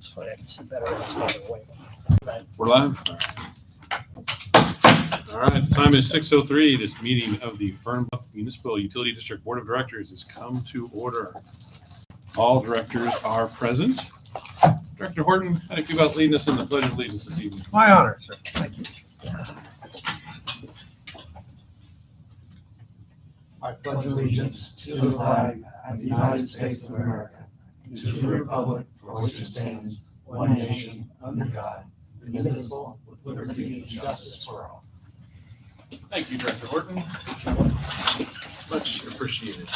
So I can see better what's farther away. We're live. All right, the time is 6:03. This meeting of the Fern Bluff Municipal Utility District Board of Directors has come to order. All directors are present. Director Horton, how do you feel about leading us in the Pledge of Allegiance this evening? My honor, sir. Thank you. I pledge allegiance to the flag of the United States of America, and to the republic for which it stands, one nation, under God, indivisible, with liberty and justice for all. Thank you, Director Horton. Much appreciated.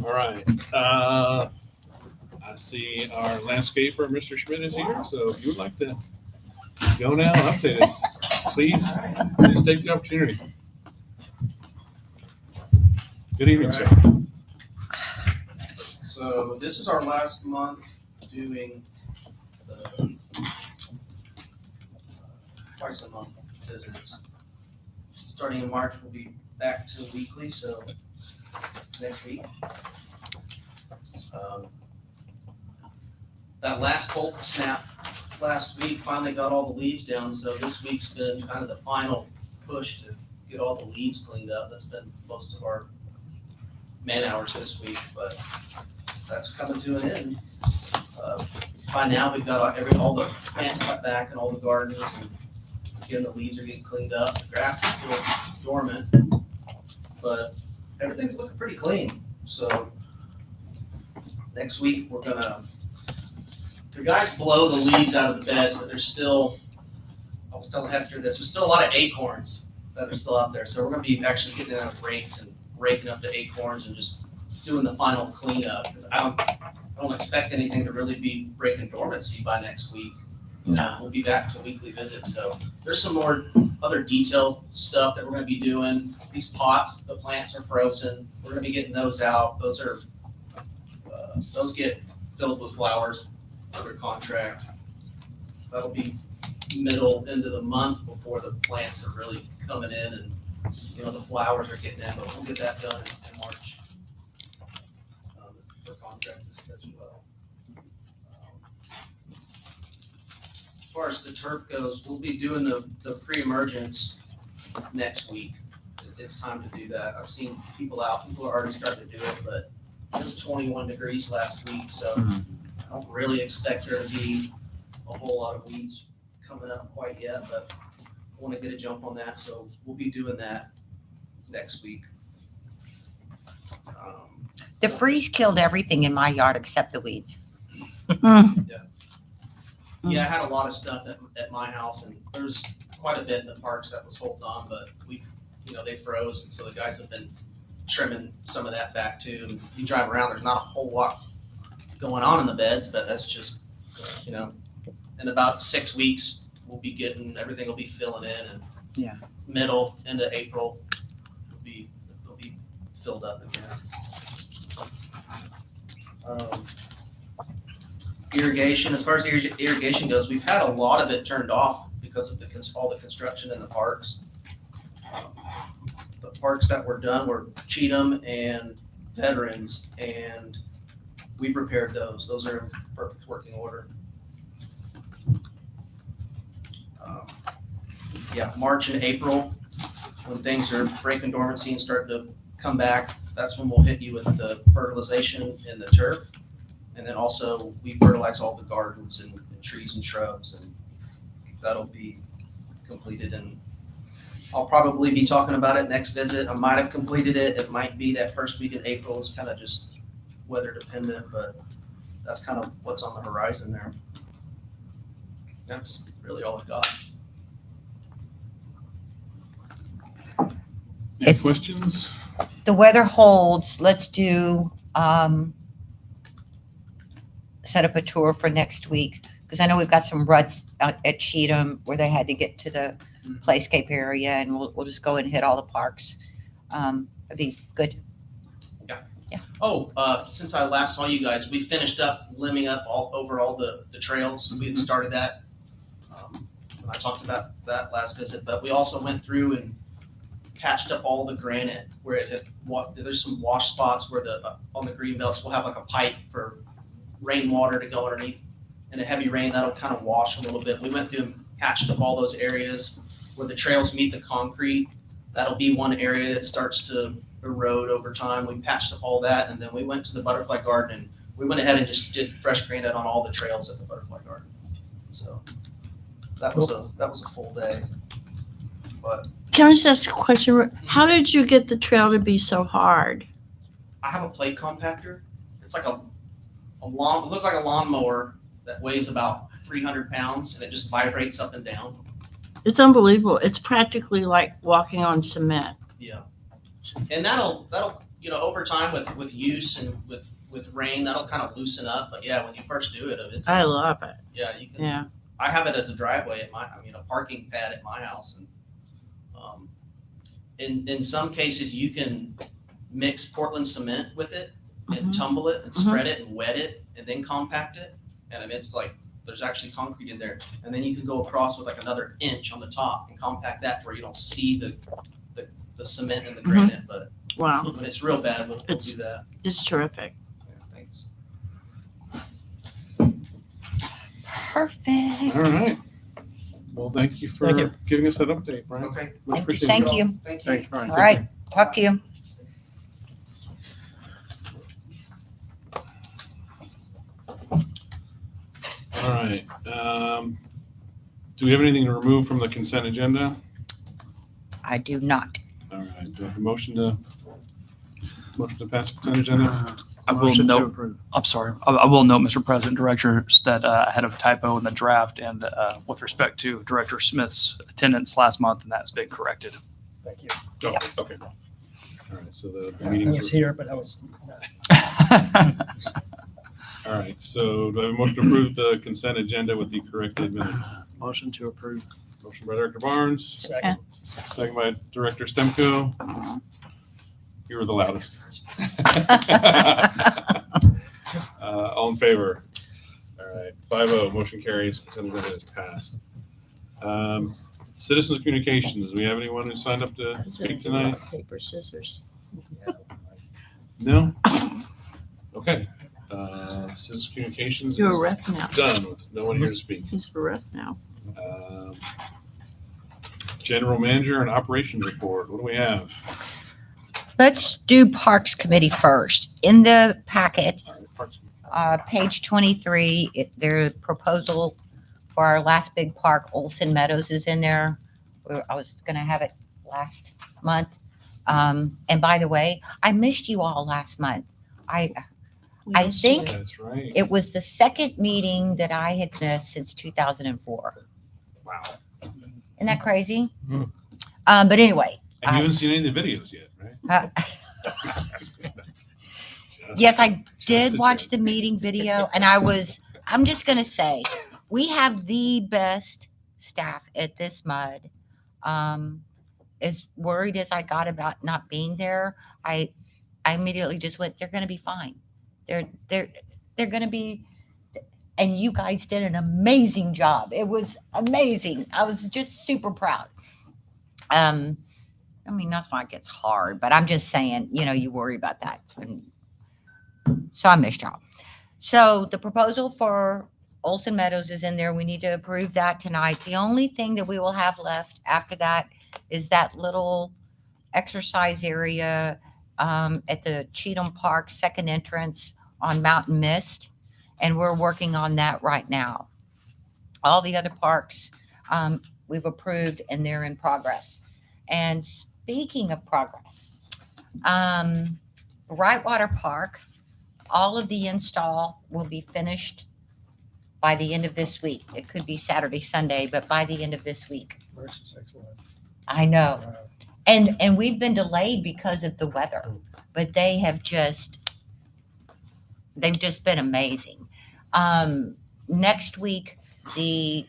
All right. I see our landscaper, Mr. Schmidt, is here. So if you would like to go now and update us, please take the opportunity. Good evening, sir. So this is our last month doing the twice a month visits. Starting in March, we'll be back to weekly, so next week. That last cold snap last week finally got all the leaves down, so this week's been kind of the final push to get all the leaves cleaned up. That's been most of our man hours this week, but that's coming to an end. By now, we've got all the plants cut back and all the gardens, and again, the leaves are getting cleaned up. The grass is still dormant, but everything's looking pretty clean. So next week, the guys blow the leaves out of the beds, but there's still, I was telling Hector this, there's still a lot of acorns that are still out there. So we're gonna be actually getting out rakes and raking up the acorns and just doing the final cleanup, because I don't expect anything to really be breaking dormancy by next week. We'll be back to weekly visits, so there's some more other detailed stuff that we're gonna be doing. These pots, the plants are frozen. We're gonna be getting those out. Those get filled with flowers under contract. That'll be end of the month before the plants are really coming in and the flowers are getting in, but we'll get that done in March for contract as well. As far as the turf goes, we'll be doing the pre-emergence next week. It's time to do that. I've seen people are already starting to do it, but it was 21 degrees last week, so I don't really expect there to be a whole lot of weeds coming up quite yet, but I want to get a jump on that, so we'll be doing that next week. The freeze killed everything in my yard except the weeds. Yeah, I had a lot of stuff at my house, and there's quite a bit in the parks that was holding on, but they froze, and so the guys have been trimming some of that back too. And you drive around, there's not a whole lot going on in the beds, but that's just, in about 6 weeks, everything will be filling in, and middle into April, it'll be filled up again. Irrigation, as far as irrigation goes, we've had a lot of it turned off because of all the construction in the parks. The parks that were done were Cheatham and Veterans, and we've repaired those. Those are in perfect working order. March and April, when things are breaking dormancy and starting to come back, that's when we'll hit you with the fertilization and the turf. And then also we fertilize all the gardens and trees and shrubs, and that'll be completed. And I'll probably be talking about it next visit. I might have completed it. It might be that first week in April. It's kind of just weather dependent, but that's kind of what's on the horizon there. That's really all I got. Any questions? The weather holds. Let's do set up a tour for next week, because I know we've got some ruts out at Cheatham where they had to get to the playscape area, and we'll just go and hit all the parks. That'd be good. Yeah. Oh, since I last saw you guys, we finished up limbing up all the trails. We had started that. I talked about that last visit, but we also went through and patched up all the granite where there's some wash spots where on the green belts we'll have like a pipe for rainwater to go underneath. In a heavy rain, that'll kind of wash a little bit. We went through and patched up all those areas where the trails meet the concrete. That'll be one area that starts to erode over time. We patched up all that, and then we went to the butterfly garden, and we went ahead and just did fresh granite on all the trails at the butterfly garden. So that was a full day. But Can I just ask a question? How did you get the trail to be so hard? I have a plate compactor. It's like a lawn. It looks like a lawnmower that weighs about 300 pounds, and it just vibrates up and down. It's unbelievable. It's practically like walking on cement. Yeah, and that'll over time with use and with rain, that'll kind of loosen up. But yeah, when you first do it, it's I love it. yeah, you can. Yeah. I have it as a driveway at a parking pad at my house, and in some cases you can mix Portland cement with it and tumble it and spread it and wet it and then compact it, and it's like there's actually concrete in there, and then you can go across with like another inch on the top and compact that where you don't see the cement and the granite, but Wow. when it's real bad, we'll do that. It's terrific. Yeah, thanks. Perfect. All right. Well, thank you for Thank you. giving us that update, Brian. Okay. Much appreciated. Thank you. Thank you. Thanks, Brian. All right, talk to you. All right. Do we have anything to remove from the consent agenda? I do not. All right. Do I have a motion to pass the consent agenda? I will Motion to note, approve. I'm sorry, I will note, Mr. President, Directors, that I had a typo in the draft and with respect to Director Smith's attendance last month, and that's been corrected. Thank you. Oh, okay. All right. So the I meetings was are, here, but I was not. all right. So do I have a motion to approve the consent agenda with the corrected minutes? Motion to approve. Motion by Director Barnes, Second. second by Director Stemko. You were the loudest. All in favor? All right, 5-0, motion carries, consent agenda is passed. Citizens communications, do we have anyone who signed up to speak tonight? Paper, scissors. No? Okay. Citizens communications You're a is rep now. done with no one here to speak. He's a rep now. General manager and operations report, what do we have? Let's do Parks Committee first. In the packet, Parks- page 23, their proposal for our last big park, Olson Meadows, is in there. I was going to have it last month. And by the way, I missed you all last month. I think That's right. it was the second meeting that I had missed since 2004. Wow. Isn't that crazy? Hmm. But anyway, And you haven't seen any of the videos yet, right? yes, I Just did a watch joke. the meeting video, and I'm just going to say, we have the best staff at this mud. As worried as I got about not being there, I immediately just went, they're going to be fine. They're going to be, and you guys did an amazing job. It was amazing. I was just super proud. I mean, that's not gets hard, but I'm just saying, you worry about that. And so I missed y'all. So the proposal for Olson Meadows is in there. We need to approve that tonight. The only thing that we will have left after that is that little exercise area at the Cheatham Park second entrance on Mountain Mist. And we're working on that right now. All the other parks we've approved and they're in progress. And speaking of progress, Brightwater Park, all of the install will be finished by the end of this week. It could be Saturday, Sunday, but by the end of this week. Versus excellent. I know. Wow. And we've been delayed because of the weather, but they've just been amazing. Next week, the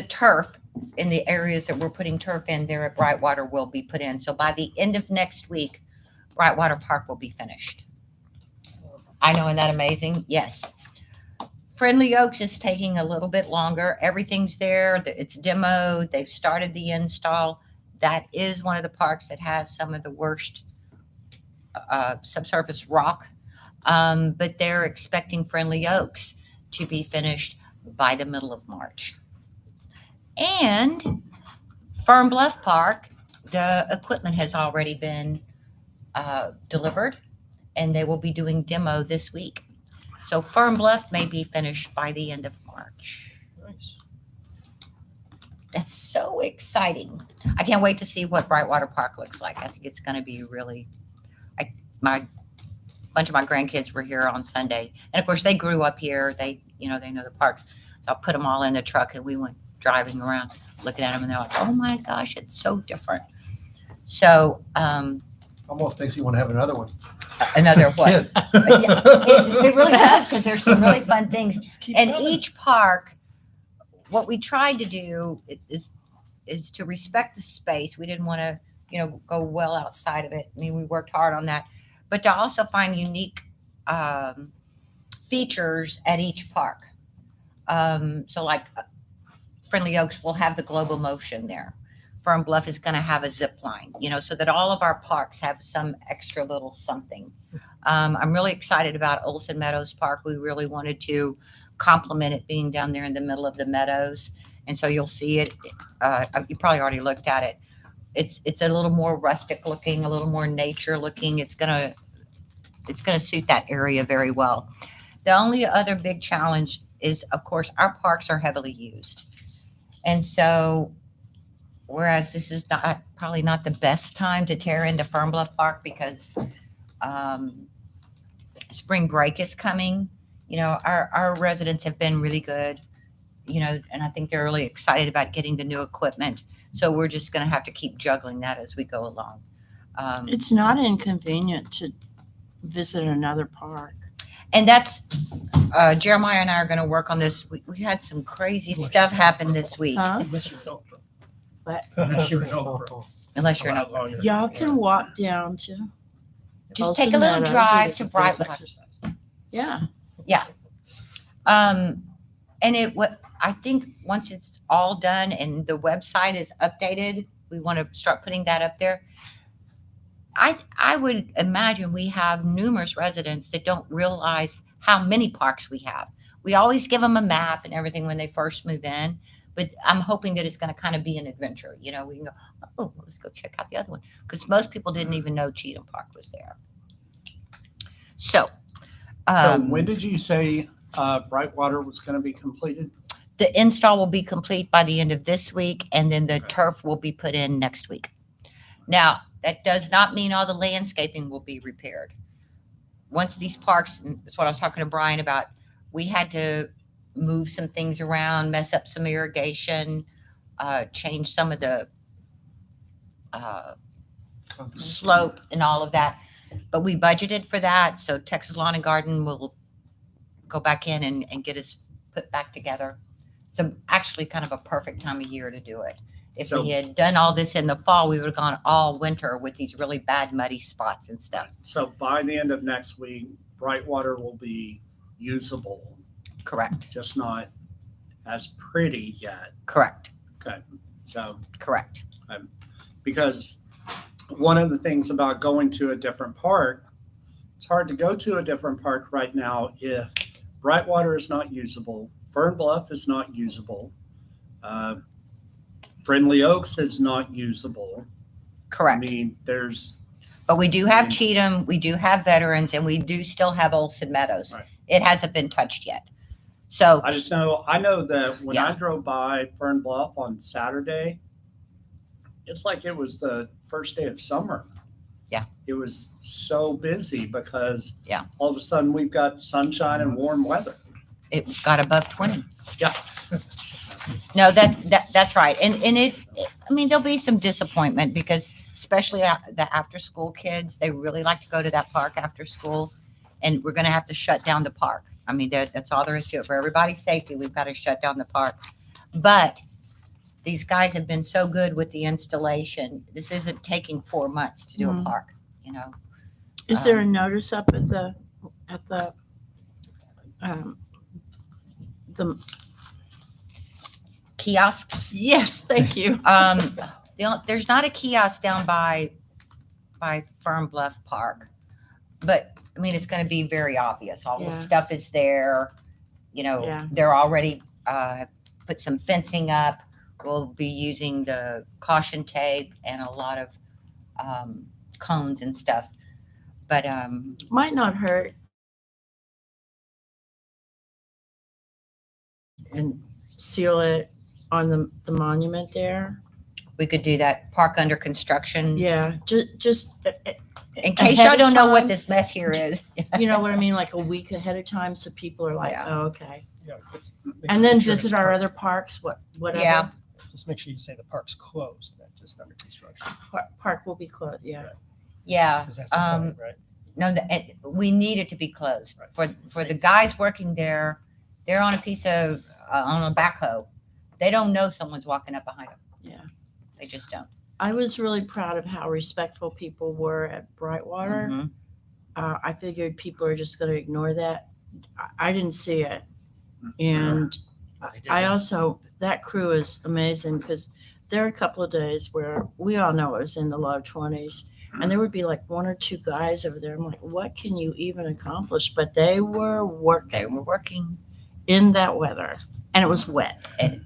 turf in the areas that we're putting turf in there at Brightwater will be put in. So by the end of next week, Brightwater Park will be finished. I know, isn't that amazing? Yes. Friendly Oaks is taking a little bit longer. Everything's there. It's demoed. They've started the install. That is one of the parks that has some of the worst subsurface rock. But they're expecting Friendly Oaks to be finished by the middle of March. And Fern Bluff Park, the equipment has already been delivered, and they will be doing demo this week. So Fern Bluff may be finished by the end of March. Nice. That's so exciting. I can't wait to see what Brightwater Park looks like. I think it's going to be really, my bunch of my grandkids were here on Sunday. And of course they grew up here. They know the parks. So I put them all in the truck and we went driving around looking at them and they're like, oh my gosh, it's so different. So, Almost makes you want to have another one. another what? Kid. Yeah, it really does, because there's some really fun things. Just keep And going. each park, what we tried to do is to respect the space. We didn't want to, go well outside of it. I mean, we worked hard on that, but to also find unique features at each park. So like Friendly Oaks will have the global motion there. Fern Bluff is going to have a zip line, so that all of our parks have some extra little something. I'm really excited about Olson Meadows Park. We really wanted to complement it being down there in the middle of the meadows. And so you'll see it. You probably already looked at it. It's a little more rustic looking, a little more nature looking. It's gonna suit that area very well. The only other big challenge is, of course, our parks are heavily used. And so, whereas this is probably not the best time to tear into Fern Bluff Park because spring break is coming. Our residents have been really good, and I think they're really excited about getting the new equipment. So we're just going to have to keep juggling that as we go along. It's not inconvenient to visit another park. And that's, Jeremiah and I are going to work on this. We had some crazy stuff happen this week. Huh? Unless you're an Oprah. What? Unless you're an Oprah. Unless you're not. Y'all can walk down to. Just take a Olson little Meadows. drive It's- to Brightwater. Yeah. And I think once it's all done and the website is updated, we want to start putting that up there. I would imagine we have numerous residents that don't realize how many parks we have. We always give them a map and everything when they first move in, but I'm hoping that it's going to kind of be an adventure. We can go, oh, let's go check out the other one, because most people didn't even know Cheatham Park was there. So, So when did you say Brightwater was going to be completed? the install will be complete by the end of this week, and then the turf will be put in next week. Now, that does not mean all the landscaping will be repaired. Once these parks, and that's what I was talking to Brian about, we had to move some things around, mess up some irrigation, change some of the slope and all of that. But we budgeted for that, so Texas Lawn and Garden will go back in and get us put back together. So actually kind of a perfect time of year to do it. If So- we had done all this in the fall, we would have gone all winter with these really bad muddy spots and stuff. So by the end of next week, Brightwater will be usable, Correct, just not as pretty yet. correct, So, correct. because one of the things about going to a different park, it's hard to go to a different park right now if Brightwater is not usable, Fern Bluff is not usable, Friendly Oaks is not usable. I Correct. mean, there's, But we do have Cheatham, we do have Veterans, and we do still have Olson Meadows. Right. It hasn't been touched yet. So, I know that when Yeah. I drove by Fern Bluff on Saturday, it's like it was the first day of summer. Yeah. It was so busy because Yeah. all of a sudden we've got sunshine and warm weather. it got above 20. Yeah. No, that's right. And I mean, there'll be some disappointment because especially the after school kids, they really like to go to that park after school, and we're going to have to shut down the park. I mean, that's all there is to it. For everybody's safety, we've got to shut down the park. But these guys have been so good with the installation. This isn't taking 4 months to do a Mhm. park, Is there a notice up at the Kiosks. yes, thank you. There's not a kiosk down by Fern Bluff Park, but I mean, it's gonna be very obvious. All the Yeah. stuff is there. You know, Yeah. they're already, put some fencing up. We'll be using the caution tape and a lot of, cones and stuff. But, Might not hurt. And seal it on the monument there. we could do that. Park under construction. Yeah, just In case ahead y'all of don't know what time. this mess here is. you know what I mean, like a week ahead of time, so people are like, Yeah. oh, okay. Yeah, And then make sure visit it's our park- other parks, whatever. Yeah. Just make sure you say the park's closed, not just under construction. Park will be closed, yeah. Yeah. Because that's the point, right? No, we need it to be closed. Right. For the guys working there, they're on a piece of, on a backhoe. They don't know someone's walking up behind them. Yeah. They just don't. I was really proud of how respectful people were at Brightwater. Mhm. I figured people are just going to ignore that. I didn't see it. And I also, that crew is amazing because there are a couple of days where we all know it was in the low 20s. And there would be like one or two guys over there. I'm like, what can you even accomplish? But they were working. They were working. In that weather. And it was wet. And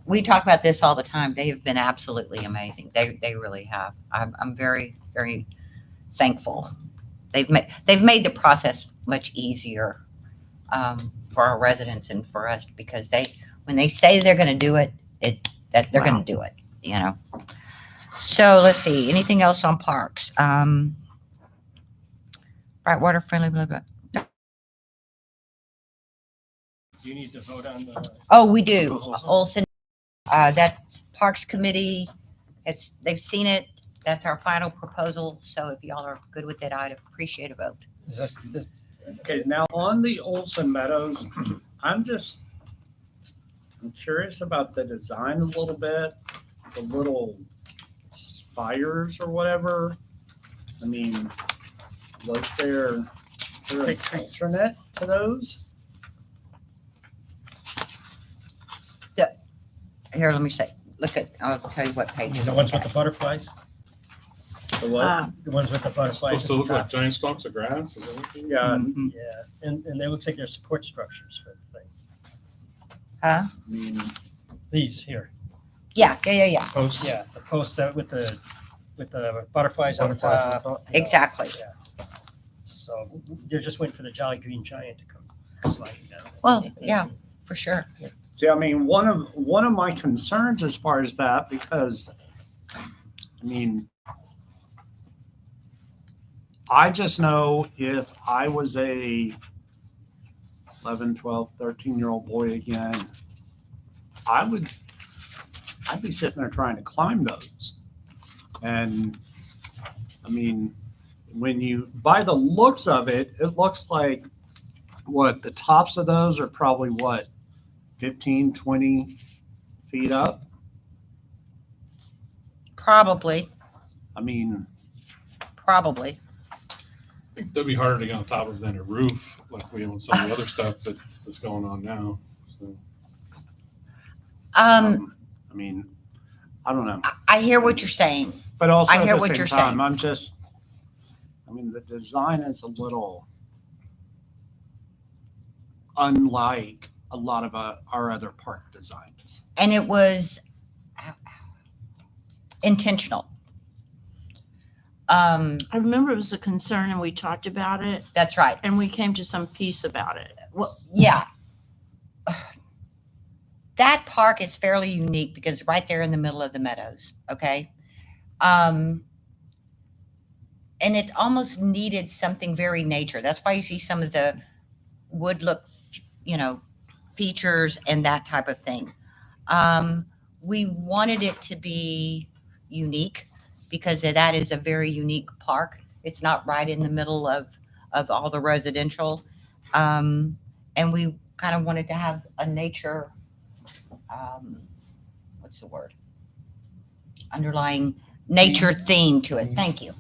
we talk about this all the time. They have been absolutely amazing. They really have. I'm very, very thankful. They've made the process much easier, for our residents and for us, because when they say they're going to do it, that they're going to do it, you know? So let's see, anything else on parks? Brightwater friendly, blah, blah. Do you need to vote on the? Oh, we do. Olson. Olson, that Parks Committee, they've seen it. That's our final proposal. So if y'all are good with it, I'd appreciate a vote. Is that, Okay, now on the Olson Meadows, I'm curious about the design a little bit, the little spires or whatever. I mean, was there an alternate to those? Here, let me say, I'll tell you what page. the ones with the butterflies? The what? The ones with the butterflies? Supposed to look like giant stalks of grass? Is that what you- Yeah, Mhm. Yeah, and they looks like they're support structures for the thing. Huh? I mean, These here. Yeah. Post, yeah, the post that with the butterflies on the top. Yeah. Exactly. So they're just waiting for the Jolly Green Giant to come sliding down. Well, yeah, for sure. see, I mean, one of my concerns as far as that, because, I mean, I just know if I was a 11, 12, 13-year-old boy again, I'd be sitting there trying to climb those. And I mean, by the looks of it, it looks like the tops of those are probably 15, 20 feet up. Probably. I mean, I think that'd be harder to get on top of than a roof, like we have on some of the other stuff that's going on now. So I mean, I don't know. I hear what you're saying. But also I at hear the what same you're time, saying. I mean, the design is a little unlike a lot of our other park designs. And it was intentional. I remember it was a concern and we talked about it That's right. and we came to some peace about it. Well, yeah. That park is fairly unique because right there in the middle of the meadows, okay? And it almost needed something very nature. That's why you see some of the wood look, features and that type of thing. We wanted it to be unique because that is a very unique park. It's not right in the middle of all the residential. And we kind of wanted to have a nature, what's the word? Underlying nature theme to it. Thank you.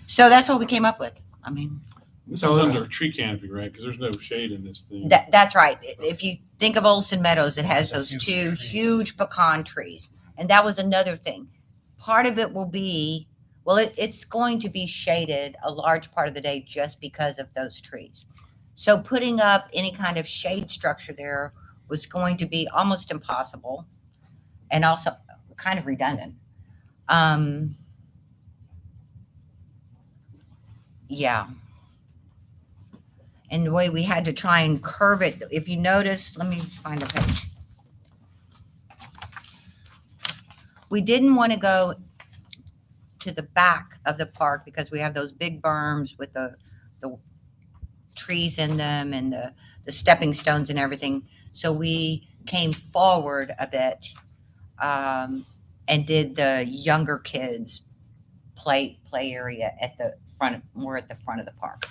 So that's what we came up with. I mean, this So is it's- under a tree canopy, right? Because there's no shade in this thing. that's right. If you think of Olson Meadows, it has Those those are two huge trees. huge pecan trees. And that was another thing. Part of it will be Well, it's going to be shaded a large part of the day just because of those trees. So putting up any kind of shade structure there was going to be almost impossible and also kind of redundant. Yeah. And the way we had to try and curve it, if you notice, let me find a page. We didn't want to go to the back of the park because we have those big berms with the trees in them and the stepping stones and everything. So we came forward a bit and did the younger kids play area at the front, more at the front of the park.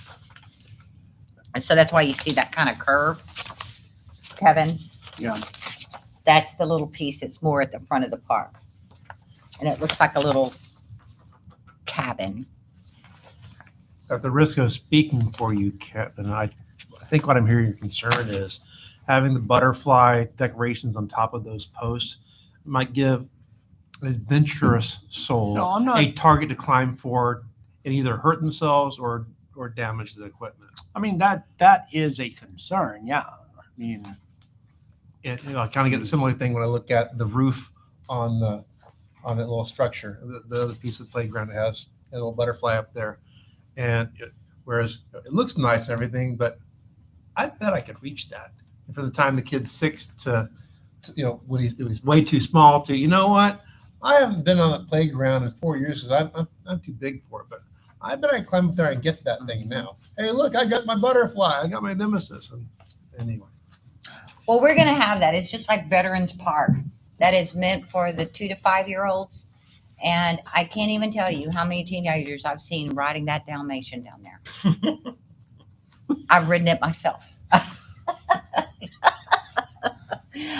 And so that's why you see that kind of curve, Kevin. Yeah. That's the little piece that's more at the front of the park. And it looks like a little cabin. At the risk of speaking for you, Kevin, I think what I'm hearing your concern is having the butterfly decorations on top of those posts might give an adventurous soul No, I'm not. a target to climb for and either hurt themselves or damage the equipment. I mean, that is a concern. Yeah. I mean, And I kind of get the similar thing when I look at the roof on that little structure, the other piece of the playground that has a little butterfly up there. And whereas it looks nice and everything, but I bet I could reach that. And for the time the kid's 6 to when it was way too small to, you know what? I haven't been on the playground in 4 years because I'm too big for it. But I bet I can climb up there and get that thing now. Hey, look, I got my butterfly. I got my nemesis. And anyway. Well, we're going to have that. It's just like Veterans Park. That is meant for the 2 to 5 year olds. And I can't even tell you how many teenagers I've seen riding that Dalmatian down there. I've ridden it myself.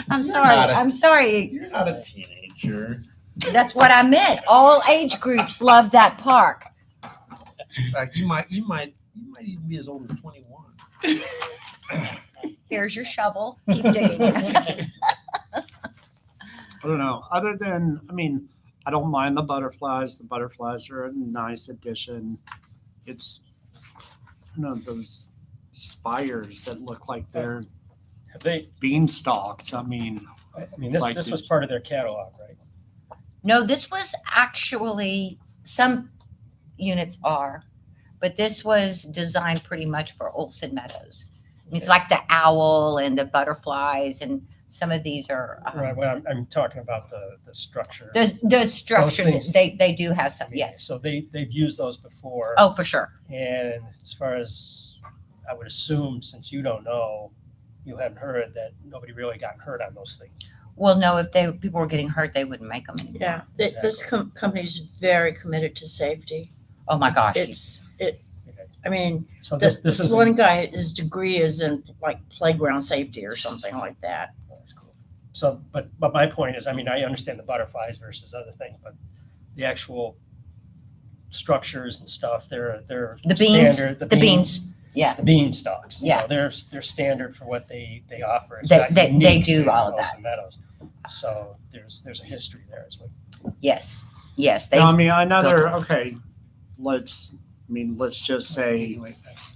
I'm sorry. I'm sorry. You're not a teenager. That's what I meant. All age groups love that park. In fact, you might even be as old as 21. Here's your shovel. Keep digging. I don't know. Other than, I mean, I don't mind the butterflies. The butterflies are a nice addition. It's, those spires that look like they're Have they, beanstalks. I mean, this like was this- part of their catalog, right? No, this was actually, some units are, but this was designed pretty much for Olson Meadows. It's like the owl and the butterflies, and some of these are Right, well, I'm talking about the structure. the structure. things. They do have I some. mean, Yes. So they've used those before. Oh, for sure. And as far as I would assume, since you don't know, you hadn't heard that nobody really got hurt on those things. Well, no, if people were getting hurt, they wouldn't make them anymore. Yeah, this company's very committed to safety. Oh my gosh. I mean, So this this is one guy, his degree is in like playground safety or something like that. That's cool. So, but my point is, I mean, I understand the butterflies versus other things, but the actual structures and stuff, they're The beans, standard. the beans. Yeah. The bean stalks. Yeah. They're standard for what they offer. It's They- not they unique do to all of Wilson Meadows. So there's a history there as well. Yes. Yes. no, I They. mean, okay, let's just say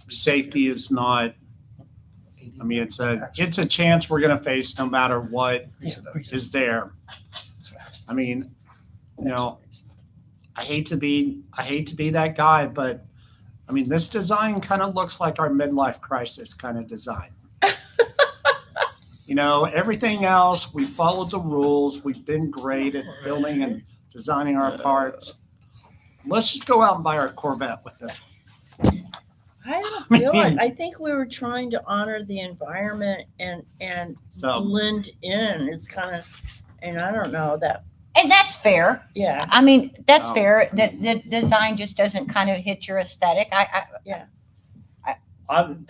safety is not, I mean, it's a chance we're going to face no matter what is there. I mean, I hate to be that guy, but I mean, this design kind of looks like our midlife crisis kind of design. Everything else, we followed the rules. We've been great at building and designing our parks. Let's just go out and buy our Corvette with this. I don't feel like, I think we were trying to honor the environment and So, blend in. It's kind of, and I don't know that, And that's fair. yeah. I mean, that's Oh. fair. That the design just doesn't kind of hit your aesthetic. I'm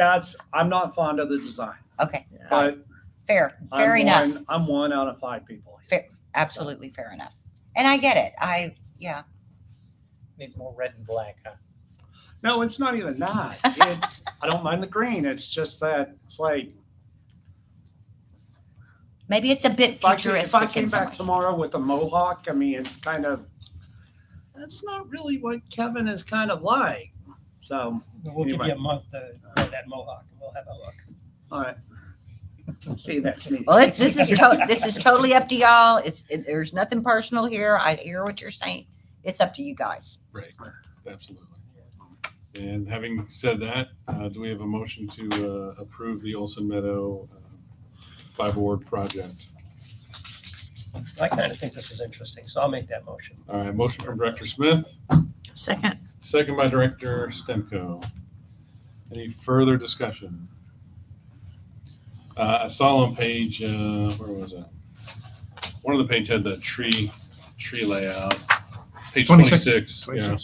not fond of the design, Okay. but Fair. Fair enough. I'm 1 out of 5 people. Absolutely fair enough. And I get it. Need more red and black, huh? No, it's not even that. I don't mind the green. It's just that it's like, Maybe it's a bit if I futuristic. came in some back way. tomorrow with a mohawk, I mean, it's kind of, that's not really what Kevin is kind of like. So, We'll give Anyway. you a month to grow that mohawk, and we'll have a look. all right. See you next meeting. Well, this is totally up to y'all. There's nothing personal here. I hear what you're saying. It's up to you guys. Right, absolutely. And having said that, do we have a motion to approve the Olson Meadow five-award project? I kind of think this is interesting, so I'll make that motion. All right, motion from Director Smith, Second. second by Director Stemko. Any further discussion? I saw on page, where was it? One of the page had the tree layout. Page 26. Yeah.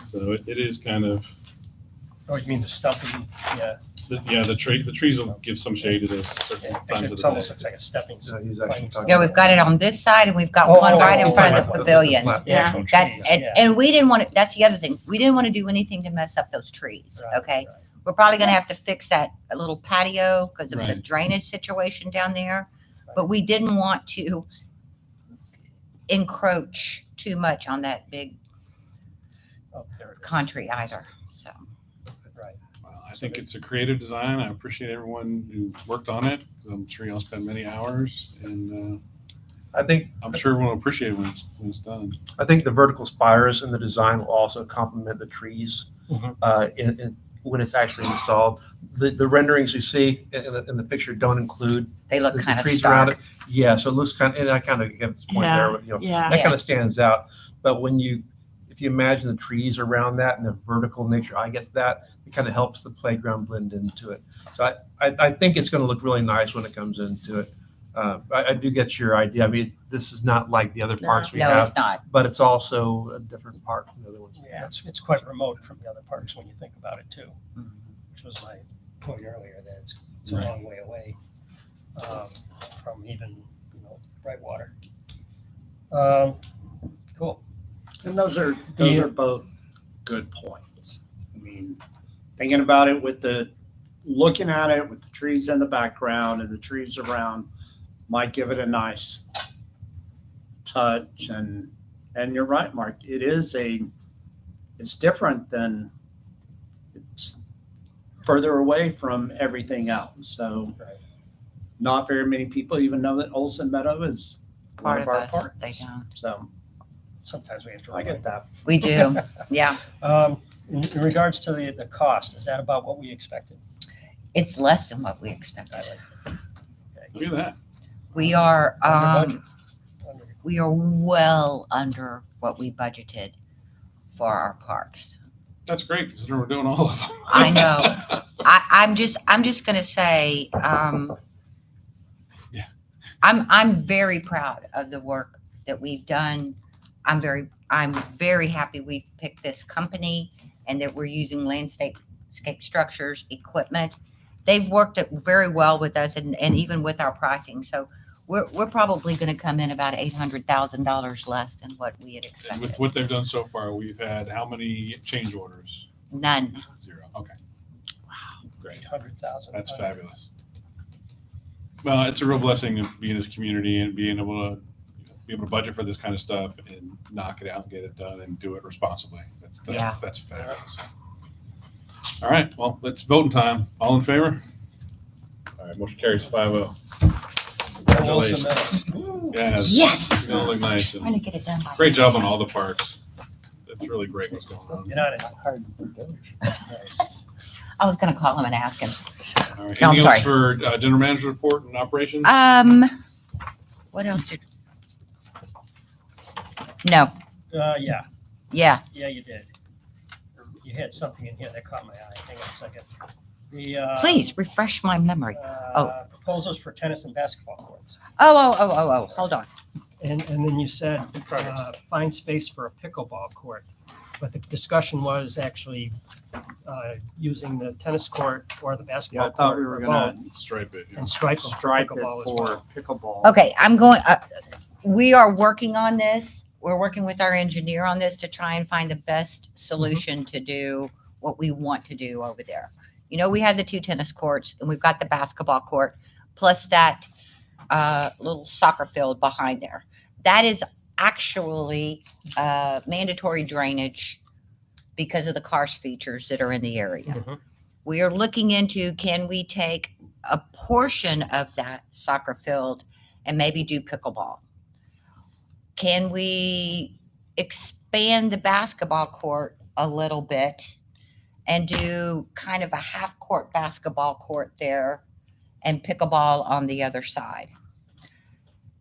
So it is kind of, Oh, you mean the stumpy? Yeah. the trees will give some shade to this certain Yeah, times actually, of it the almost day. looks like a stepping So stone. he's actually talking Yeah, we've got it on this side and we've got Oh, one oh, right in oh, front of oh, the oh, pavilion. The Yeah. actual That, trees, and, yeah. and we didn't want to, that's the other thing. We didn't want to do anything to mess up those trees, Right, okay? right. We're probably gonna have to fix that little patio because of the Right. drainage situation down there. But we didn't want to encroach too much on that big Oh, there it is. country either, so. Right. Well, I think it's a creative design. I appreciate everyone who worked on it. I'm sure y'all spent many hours, and I think I'm sure everyone will appreciate it when it's done. the vertical spires in the design will also complement the trees Mhm. when it's actually installed. The renderings you see in the picture don't include They look the kind of trees around stark. it. Yeah, so it looks kind of, and I kind of get this point there, you know, Yeah. that Yeah. kind of stands out. But if you imagine the trees around that and the vertical nature, I guess that it kind of helps the playground blend into it. So I think it's going to look really nice when it comes into it. I do get your idea. I mean, this is not like the other parks we No, have, it's not. but it's also a different park from the other ones we Yeah, have. it's quite remote from the other parks when you think about it too, Mhm. which was my point earlier, that it's a Right. long way away from even, Brightwater. Cool. And those are both good points. I mean, thinking about it looking at it with the trees in the background and the trees around might give it a nice touch. And you're right, Mark, it's different than, it's further away from everything else. So Right. not very many people even know that Olson Meadow is one Part of of our us, parks. they don't. So Sometimes we have to. I get that. We do, yeah. In regards to the cost, is that about what we expected? It's less than what we expected. I like it. Look at that. We are, Under budget. we are well under what we budgeted for our parks. That's great considering we're doing all of them. I know. I'm just gonna say, Yeah. I'm very proud of the work that we've done. I'm very happy we picked this company and that we're using landscape structures, equipment. They've worked it very well with us and even with our pricing. So we're probably gonna come in about $800,000 less than what we had And expected. with what they've done so far, we've had how many change orders? None. 0. Okay. Wow. Great. 800,000. That's fabulous. Well, it's a real blessing to be in this community and being able to budget for this kind of stuff and knock it out and get it done and do it responsibly. Yeah. That's fabulous. All right, well, it's voting time. All in favor? All right, motion carries 5-0. Olson Congratulations. Meadows. Yes. Yes. It's gonna look nice. Trying And to get it done by. great job on all the parks. It's really great what's going on. Get on it. Nice. I was gonna call him and ask him. All right, No, I'm anything else sorry. for general manager report and operations? What else did? No, Yeah, yeah, you did. You had something in here that caught my eye. Hang on a second. The, please refresh my memory. proposals for tennis and basketball courts. Oh, hold on. And then you said, find space for a pickleball court. But the discussion was actually using the tennis court or the Yeah, basketball I court. thought we were or gonna both, Stripe it. Yeah. And stripe them for stripe it pickleball as for well. pickleball. Okay, we are working on this. We're working with our engineer on this to try and find the best solution to do what we want to do over there. You know, we have the 2 tennis courts and we've got the basketball court, plus that little soccer field behind there. That is actually mandatory drainage because of the karst features that are in the area. Mhm. We are looking into, can we take a portion of that soccer field and maybe do pickleball? Can we expand the basketball court a little bit and do kind of a half court basketball court there and pickleball on the other side?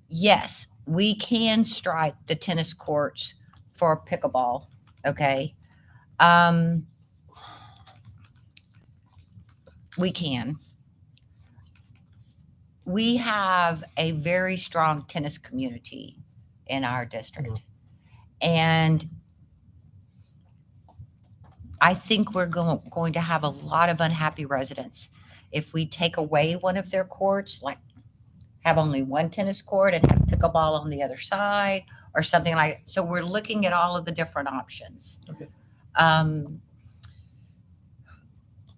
Yes, we can strike the tennis courts for pickleball. Okay. We can. We have a very strong tennis community in our district. And I think we're going to have a lot of unhappy residents if we take away one of their courts, like have only one tennis court and have pickleball on the other side or something like. So we're looking at all of the different options. Okay.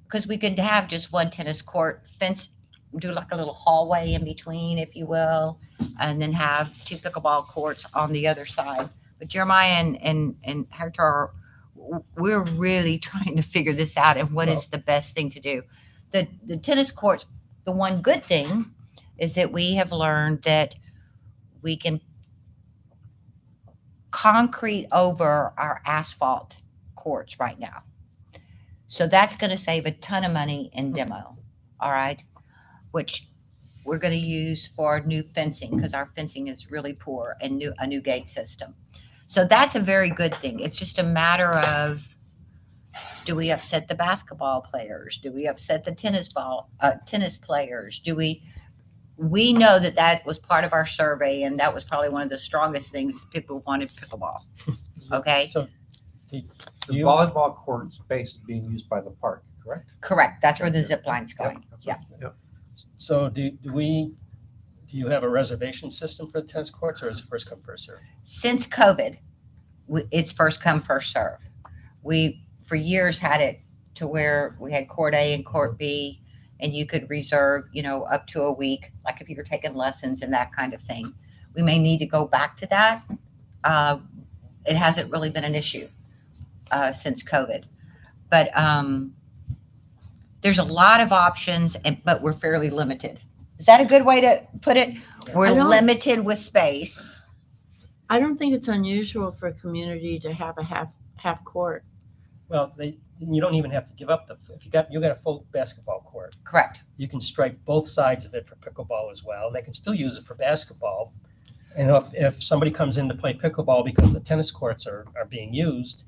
Because we could have just one tennis court, fence, do like a little hallway in between, if you will, and then have two pickleball courts on the other side. But Jeremiah and Hector, we're really trying to figure this out and what is the best thing to do. The tennis courts, the one good thing is that we have learned that we can concrete over our asphalt courts right now. So that's going to save a ton of money in demo, all right, which we're going to use for new fencing because our fencing is really poor and a new gate system. So that's a very good thing. It's just a matter of, do we upset the basketball players? Do we upset the tennis players? We know that was part of our survey, and that was probably one of the strongest things. People wanted pickleball. Okay. So The volleyball court space is being used by the park, correct? Correct. That's where the zip line's going. Yeah. So do you have a reservation system for the tennis courts, or is it first come, first serve? Since COVID, it's first come, first serve. We, for years, had it to where we had court A and court B, and you could reserve, up to a week, like if you were taking lessons and that kind of thing. We may need to go back to that. It hasn't really been an issue since COVID, but there's a lot of options, but we're fairly limited. Is that a good way to put it? We're I don't- limited with space. I don't think it's unusual for a community to have a half court. Well, you don't even have to give up if you got a full basketball court. Correct. You can strike both sides of it for pickleball as well. They can still use it for basketball. And if somebody comes in to play pickleball because the tennis courts are being used,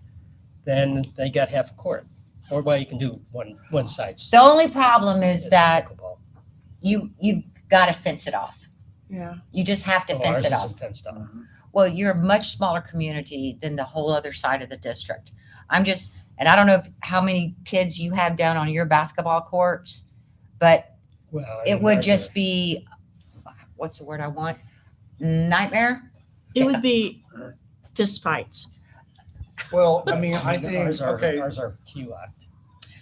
then they got half a court. Or you can do one side. The only problem is that Pickleball. you've got to fence it off. Yeah. You just have to fence Ours it off. isn't fenced off. Well, you're a much smaller community than the whole other side of the district. And I don't know how many kids you have down on your basketball courts, but Well, it would just be, what's the word I want? Nightmare? It would be fist fights. Well, I mean, I think, Ours are okay, key-locked.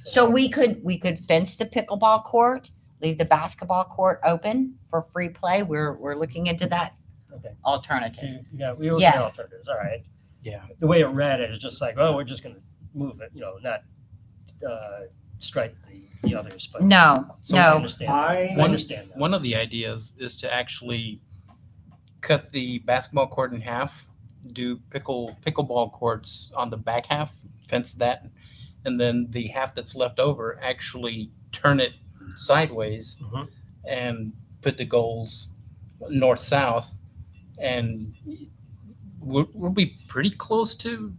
So we could fence the pickleball court, leave the basketball court open for free play. We're looking into that Okay. alternative. Yeah, we look Yeah. at alternatives, all right. Yeah. The way it read it is just like, oh, we're just gonna move it, not strike the others, but. No, So I no. understand. I- I understand that. One of the ideas is to actually cut the basketball court in half, do pickleball courts on the back half, fence that, and then the half that's left over, actually turn it sideways Mhm. and put the goals north-south, and we'll be pretty close to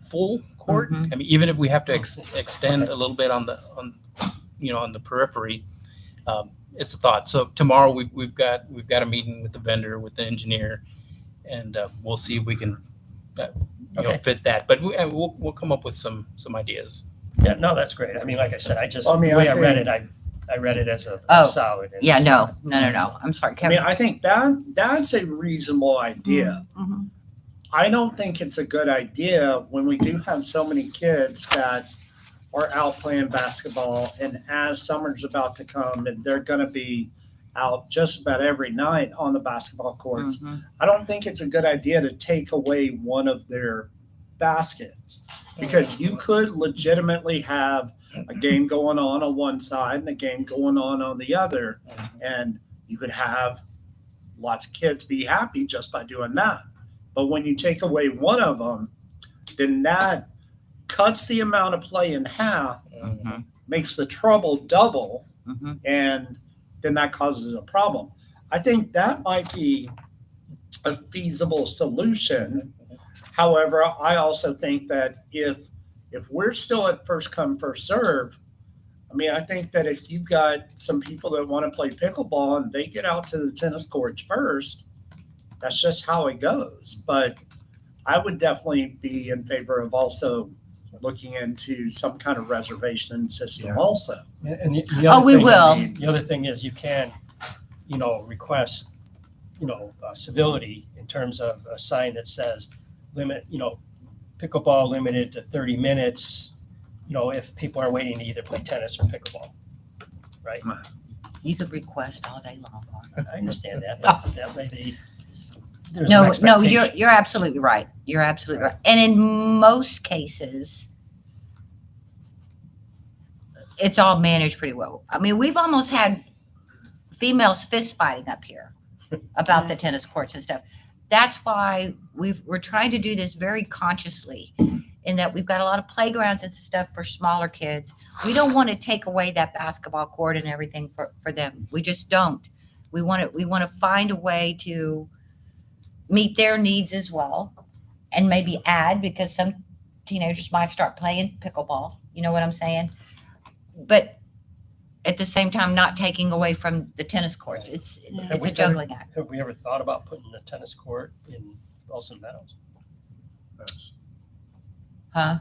full court. Mhm. I mean, even if we have to extend a little bit on the periphery, it's a thought. So tomorrow we've got a meeting with the vendor, with the engineer, and we'll see if we can Okay. fit that. But we'll come up with some ideas. Yeah, no, that's great. I mean, like I said, the I mean, way I I read think- it, I read it as a Oh, solid. and Yeah, it's no. not. I'm sorry, I Kevin. mean, I think that's a reasonable idea. Mhm. I don't think it's a good idea when we do have so many kids that are out playing basketball, and as summer's about to come and they're going to be out just about every night on the basketball courts. Mhm. I don't think it's a good idea to take away one of their baskets because you could legitimately have a game going on one side and a game going on the other. And you could have lots of kids be happy just by doing that. But when you take away one of them, then that cuts the amount of play in half, Mhm. makes the trouble double, Mhm. and then that causes a problem. I think that might be a feasible solution. However, I also think that if we're still at first come, first serve, I mean, I think that if you've got some people that want to play pickleball and they get out to the tennis courts first, that's just how it goes. But I would definitely be in favor of also looking into some kind of reservation system Yeah. also. And the Oh, other we thing will. is- The other thing is you can, request, civility in terms of a sign that says limit, pickleball limited to 30 minutes, if people are waiting to either play tennis or pickleball, right? You could request all day long. I understand that, but that way there's an No, expectation. you're absolutely right. You're absolutely right. And in most cases, it's all managed pretty well. I mean, we've almost had females fist fighting up here about the tennis courts and stuff. That's why we're trying to do this very consciously in that we've got a lot of playgrounds and stuff for smaller kids. We don't want to take away that basketball court and everything for them. We just don't. We want to find a way to meet their needs as well and maybe add because some teenagers might start playing pickleball. You know what I'm saying? But at the same time, not taking away from the tennis courts. It's a juggling act. Have we ever thought about putting a tennis court in Wilson Meadows? Huh?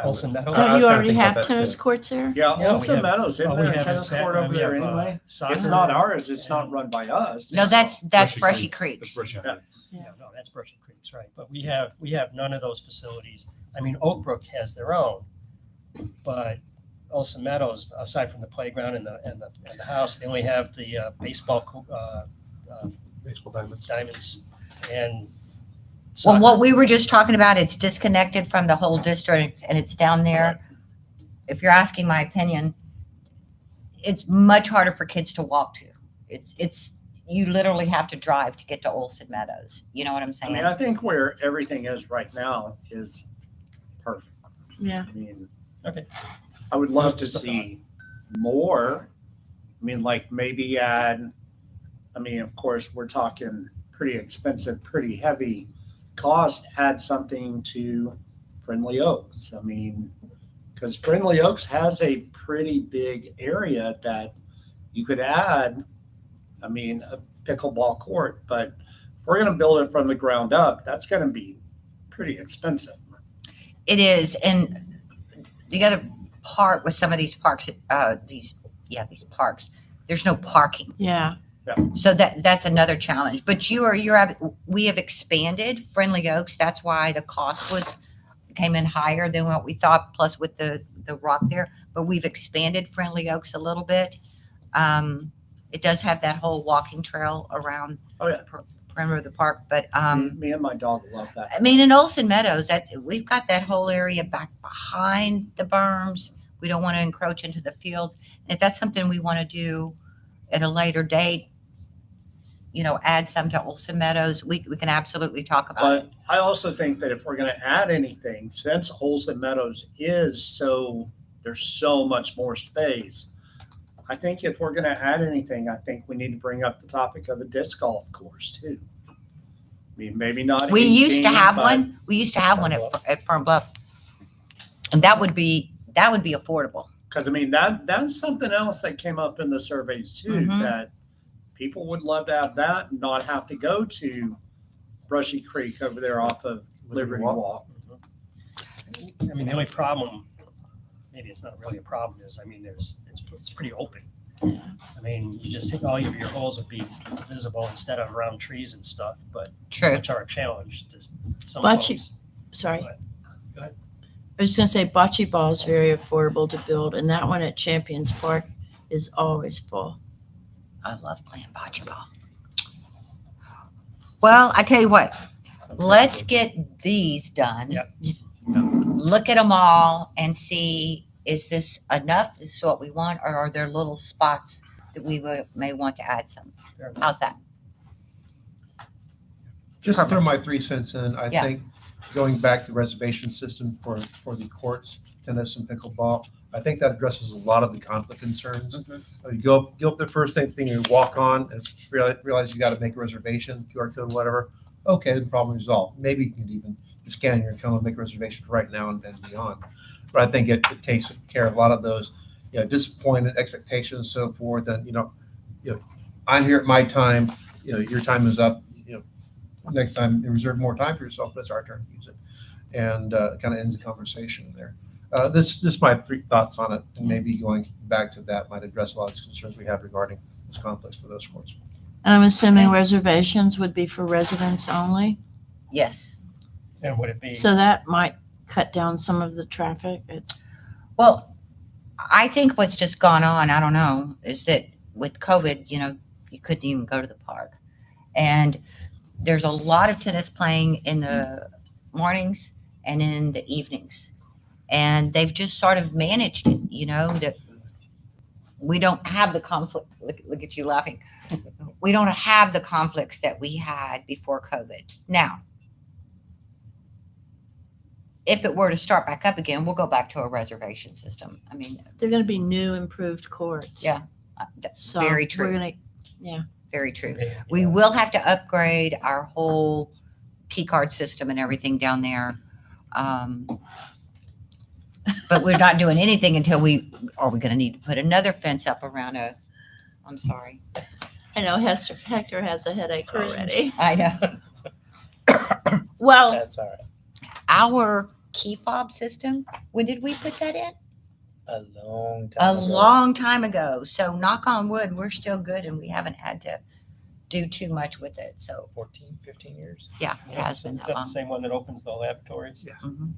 Wilson Meadows? Don't you trying to already think about have that tennis too. courts there? Yeah, Yeah, we Olson have- Meadows, isn't Well, we there a have tennis sat- court over we there have, anyway? soccer. It's not ours, it's not run by us. No, that's Brushy Brushy Creek. That's Creeks. Brushy. Yeah. Yeah, no, that's Brushy Creeks, right? But we have none of those facilities. I mean, Oak Brook has their own, but Olson Meadows, aside from the playground and the house, they only have the baseball Baseball diamonds. diamonds and Well, soccer. what we were just talking about, it's disconnected from the whole district and it's down there. If you're asking my opinion, it's much harder for kids to walk to. It's you literally have to drive to get to Olson Meadows. You know what I'm I saying? mean, I think where everything is right now is perfect. Yeah. I mean, Okay. I would love to see more. I mean, like maybe add, I mean, of course, we're talking pretty expensive, pretty heavy cost, add something to Friendly Oaks. I mean, because Friendly Oaks has a pretty big area that you could add, I mean, a pickleball court, but if we're going to build it from the ground up, that's going to be pretty expensive. It is. And the other part with some of these parks, these parks, there's no parking. Yeah. So that's another challenge. But we have expanded Friendly Oaks. That's why the cost came in higher than what we thought. Plus with the rock there, but we've expanded Friendly Oaks a little bit. It does have that whole walking trail around Oh, yeah. the perimeter of the park. But Me and my dog love that. I mean, in Olson Meadows, that we've got that whole area back behind the berms. We don't want to encroach into the fields. If that's something we want to do at a later date, add some to Olson Meadows, we can absolutely talk about it. But I also think that if we're going to add anything, since Olson Meadows there's so much more space. I think if we're going to add anything, I think we need to bring up the topic of a disc golf course too. I mean, maybe not. We used to 18, have but one. We used to have one at Fern Bluff, and that would be affordable. Because I mean that's something else that came up in the surveys too. Mhm. That people would love to have that and not have to go to Brushy Creek over there off of Liberty Walk. I mean, the only problem, maybe it's not really a problem, is, I mean, it's pretty open. I mean, you just think all of your holes would be visible instead of around trees and stuff, but True. which are a challenge to some Bocce- folks. Sorry. Go ahead. I was going to say bocce ball is very affordable to build, and that one at Champions Park is always full. I love playing bocce ball. Well, I tell you what, let's get these done. Yep. Look at them all and see, is this enough? Is this what we want? Or are there little spots that we may want to add some? How's that? Just to throw Perfect. my 3 cents in, I Yeah. think going back to the reservation system for the courts, tennis and pickleball, I think that addresses a lot of the conflict concerns. You go up the first thing you walk on and realize you got to make a reservation, QR code, whatever. Okay, the problem resolved. Maybe you can even scan your account and make reservations right now and beyond. But I think it takes care of a lot of those, disappointed expectations and so forth. And, I'm here at my time, your time is up. Next time, you reserve more time for yourself. That's our turn to use it. And kind of ends the conversation there. This my 3 thoughts on it, and maybe going back to that might address a lot of the concerns we have regarding this complex for those courts. And I'm assuming Okay. reservations would be for residents only. Yes. And would it be, So that might cut down some of the traffic. Well, I think what's just gone on, I don't know, is that with COVID, you couldn't even go to the park. And there's a lot of tennis playing in the mornings and in the evenings. And they've just sort of managed it, that we don't have the conflict. Look at you laughing. We don't have the conflicts that we had before COVID. Now, if it were to start back up again, we'll go back to a reservation system. I mean, They're going to be new, improved courts. Yeah. that's So very We're true. going to, Very true. yeah, We will have to upgrade our whole key card system and everything down there. But we're not doing anything until are we going to need to put another fence up around I'm sorry. I know Hector has a headache already. I know. Well, That's all right. our key fob system, when did we put that in? A long A time ago. long time ago. So knock on wood, we're still good and we haven't had to do too much with it. So 14, 15 years. yeah, it has Is been that that the long. same one that opens the lavatories? Yeah. Mhm.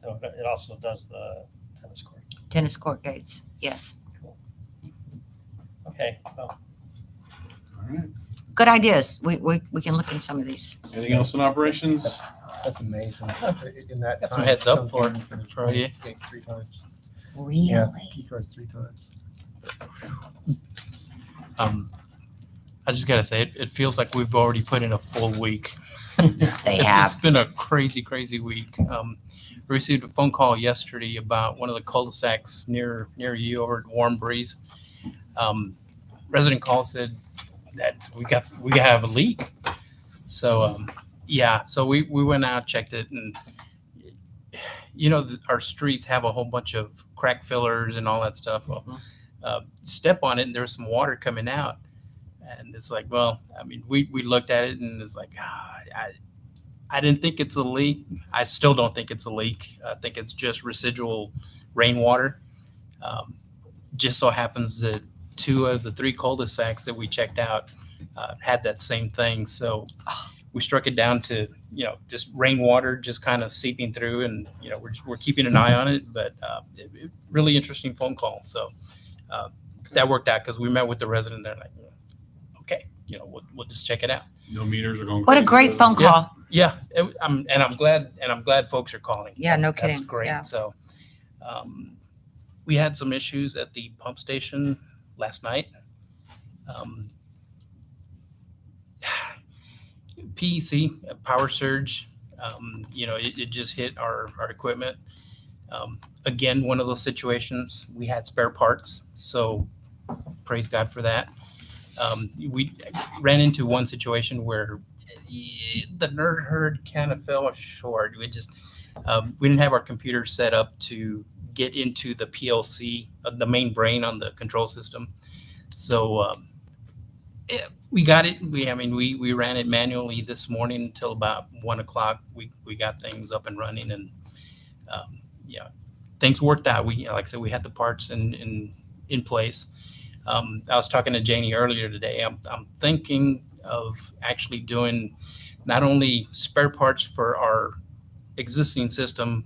So it also does the tennis court. Tennis court gates, yes. Okay, well, All right. Good ideas. We can look in some of these. Anything else in operations? That's amazing. In that Got some time, heads up some for- games that have for you. been 3 times. Really? Yeah, key cards 3 times. I just gotta say, it feels like we've already put in a full week. They It's have. been a crazy week. We received a phone call yesterday about one of the cul-de-sacs near you over at Warm Breeze. Resident call said that we have a leak. So so we went out, checked it, and our streets have a whole bunch of crack fillers and all that stuff. Well, step on it and there's some water coming out. And it's like, well, I mean, we looked at it and it's like, I didn't think it's a leak. I still don't think it's a leak. I think it's just residual rainwater. Just so happens that 2 of the 3 cul-de-sacs that we checked out had that same thing. So we struck it down to, just rainwater just kind of seeping through, and, we're keeping an eye on it, but really interesting phone call. So that worked out because we met with the resident. They're like, okay, we'll just check it out. No meters are going. What a crazy. great phone Yeah. call. Yeah, I'm glad folks are calling. Yeah, no That's kidding. great. Yeah. So, we had some issues at the pump station last night. PEC, a power surge. It just hit our equipment. Again, one of those situations. We had spare parts, so praise God for that. We ran into one situation where the nerd herd kind of fell short. We didn't have our computer set up to get into the PLC, the main brain on the control system. So we got it. We ran it manually this morning until about 1:00. We got things up and running, and things worked out. Like I said, we had the parts in place. I was talking to Janie earlier today. I'm thinking of actually doing not only spare parts for our existing system,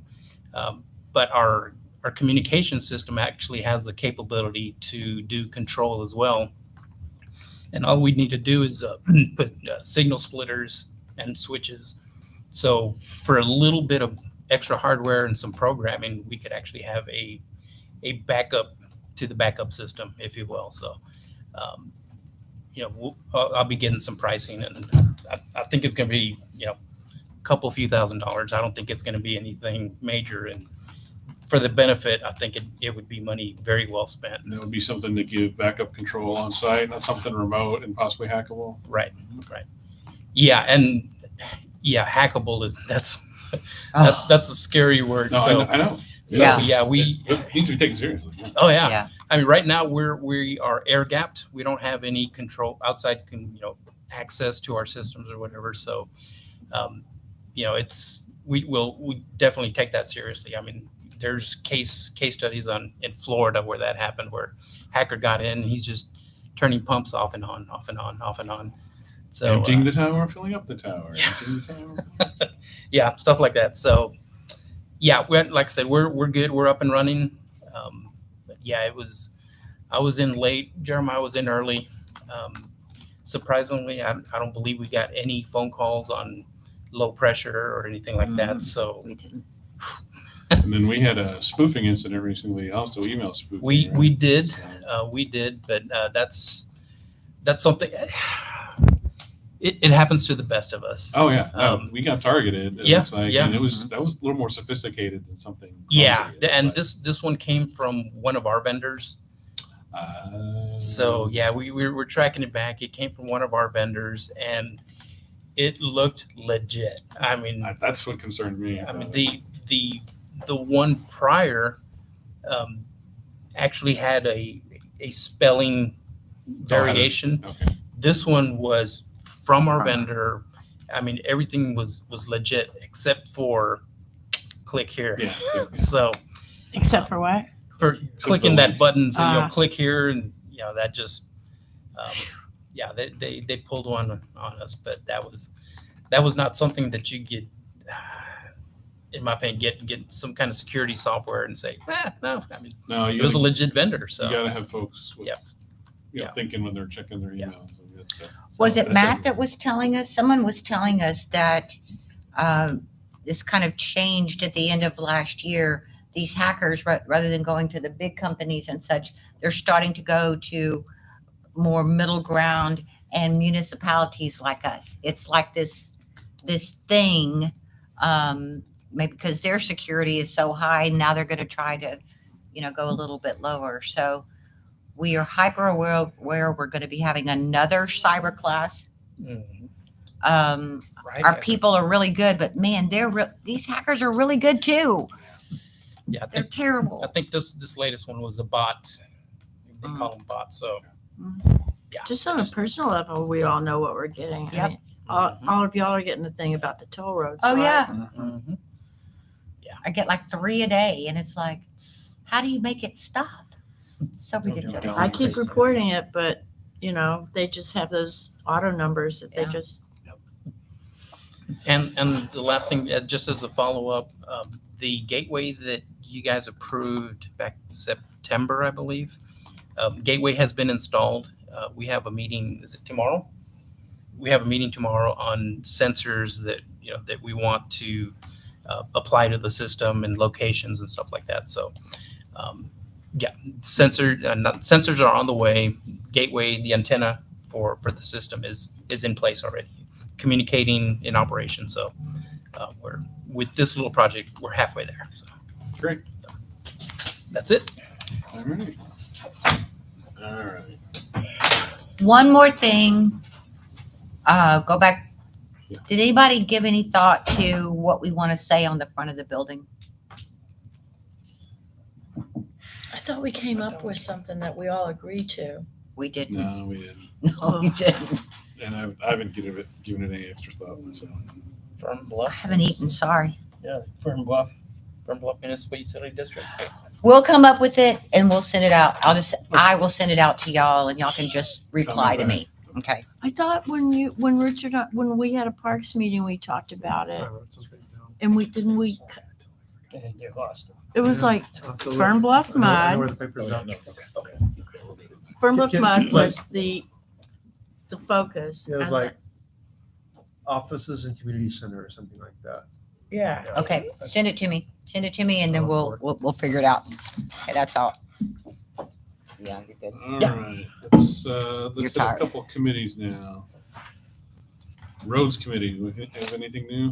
but our communication system actually has the capability to do control as well. And all we need to do is put signal splitters and switches. So for a little bit of extra hardware and some programming, we could actually have a backup to the backup system, if you will. So, I'll be getting some pricing, and I think it's going to be, a couple few $1,000s. I don't think it's going to be anything major. And for the benefit, I think it would be money very well spent. And that would be something to give backup control on site, not something remote and possibly hackable. Right. Yeah. And hackable that's a scary word. No, So, I know. so Yeah. It needs to be taken seriously. oh yeah. Yeah. I mean, right now we are air gapped. We don't have any control outside, access to our systems or whatever. So, we definitely take that seriously. I mean, there's case studies in Florida where that happened, where hacker got in and he's just turning pumps off and on. So Emptying the tower, filling up the tower. Yeah. Emptying the tower. yeah, stuff like that. So yeah, like I said, we're good. We're up and running. But yeah, I was in late. Jeremiah was in early. Surprisingly, I don't believe we got any phone calls on low pressure or anything like that. So We didn't. And then we had a spoofing incident recently, also email spoofing. we right? did, So, but that's something. It happens to the best of us. oh yeah, we got targeted. It yeah, looks like, yeah. and that was a little more sophisticated than something. Yeah, clumsy, and but, this one came from one of our vendors. uh, So yeah, we're tracking it back. It came from one of our vendors, and it looked legit. I mean, that's what concerned me. I mean the one prior actually had a spelling variation. Okay. This one was from our vendor. I mean, everything was legit except for click here. Yeah. So Except for what? for clicking the that link. button, so click here, and that just they pulled one on us, but that was not something that you get, in my opinion, get some kind of security software and say, no. I mean, No, it was a legit vendor. you So gotta have folks with, Yeah. Yeah. thinking when they're checking their emails. Was it that's Matt a- that was telling us? Someone was telling us that this kind of changed at the end of last year. These hackers, rather than going to the big companies and such, they're starting to go to more middle ground and municipalities like us. It's like this thing, maybe because their security is so high. Now they're going to try to, go a little bit lower. So we are hyper aware where we're going to be having another cyber class. right. Our people are really good, but man, these hackers are really good too. Yeah, I They're think terrible. this latest one was a bot. They call them bots. So yeah, Just on a personal level, we all know what we're getting. Yep. All of y'all are getting the thing about the toll roads. Oh right? yeah, Mhm. I get like 3 a day, and it's like, how do you make it stop? It's so ridiculous. I keep reporting it, but they just have those auto numbers that they Yeah. just. And the last thing, just as a follow up, the gateway that you guys approved back in September, I believe, gateway has been installed. We have a meeting. Is it tomorrow? We have a meeting tomorrow on sensors that that we want to apply to the system and locations and stuff like that. So, sensors are on the way. Gateway, the antenna for the system is in place already, communicating in operation. So, we're with this little project, we're halfway there. So, Great. that's it. All right. All right. One more thing. Go back. Yeah. Did anybody give any thought to what we want to say on the front of the building? I thought we came up with something that we all agreed to. We didn't. No, we didn't. No, we didn't. And I haven't given it any extra thought myself. Fern I Bluff, haven't eaten. Sorry. Yeah, Fern Bluff. Fern Bluff Municipal Utility District. We'll come up with it and we'll send it out. I will send it out to y'all, and y'all can just reply to me. Okay. I thought when we had a parks meeting, we talked about it, and we And you lost it. it was like Fern Bluff Mud. Fern Bluff Mud was the the focus. It was and like offices and community center or something like that. Yeah, Okay, send it to me. Send it to me and then we'll figure it out. Okay, that's all. Yeah, you're good. All Yeah. right, let's You're hit a tired. couple of committees now. Roads Committee, do we have anything new?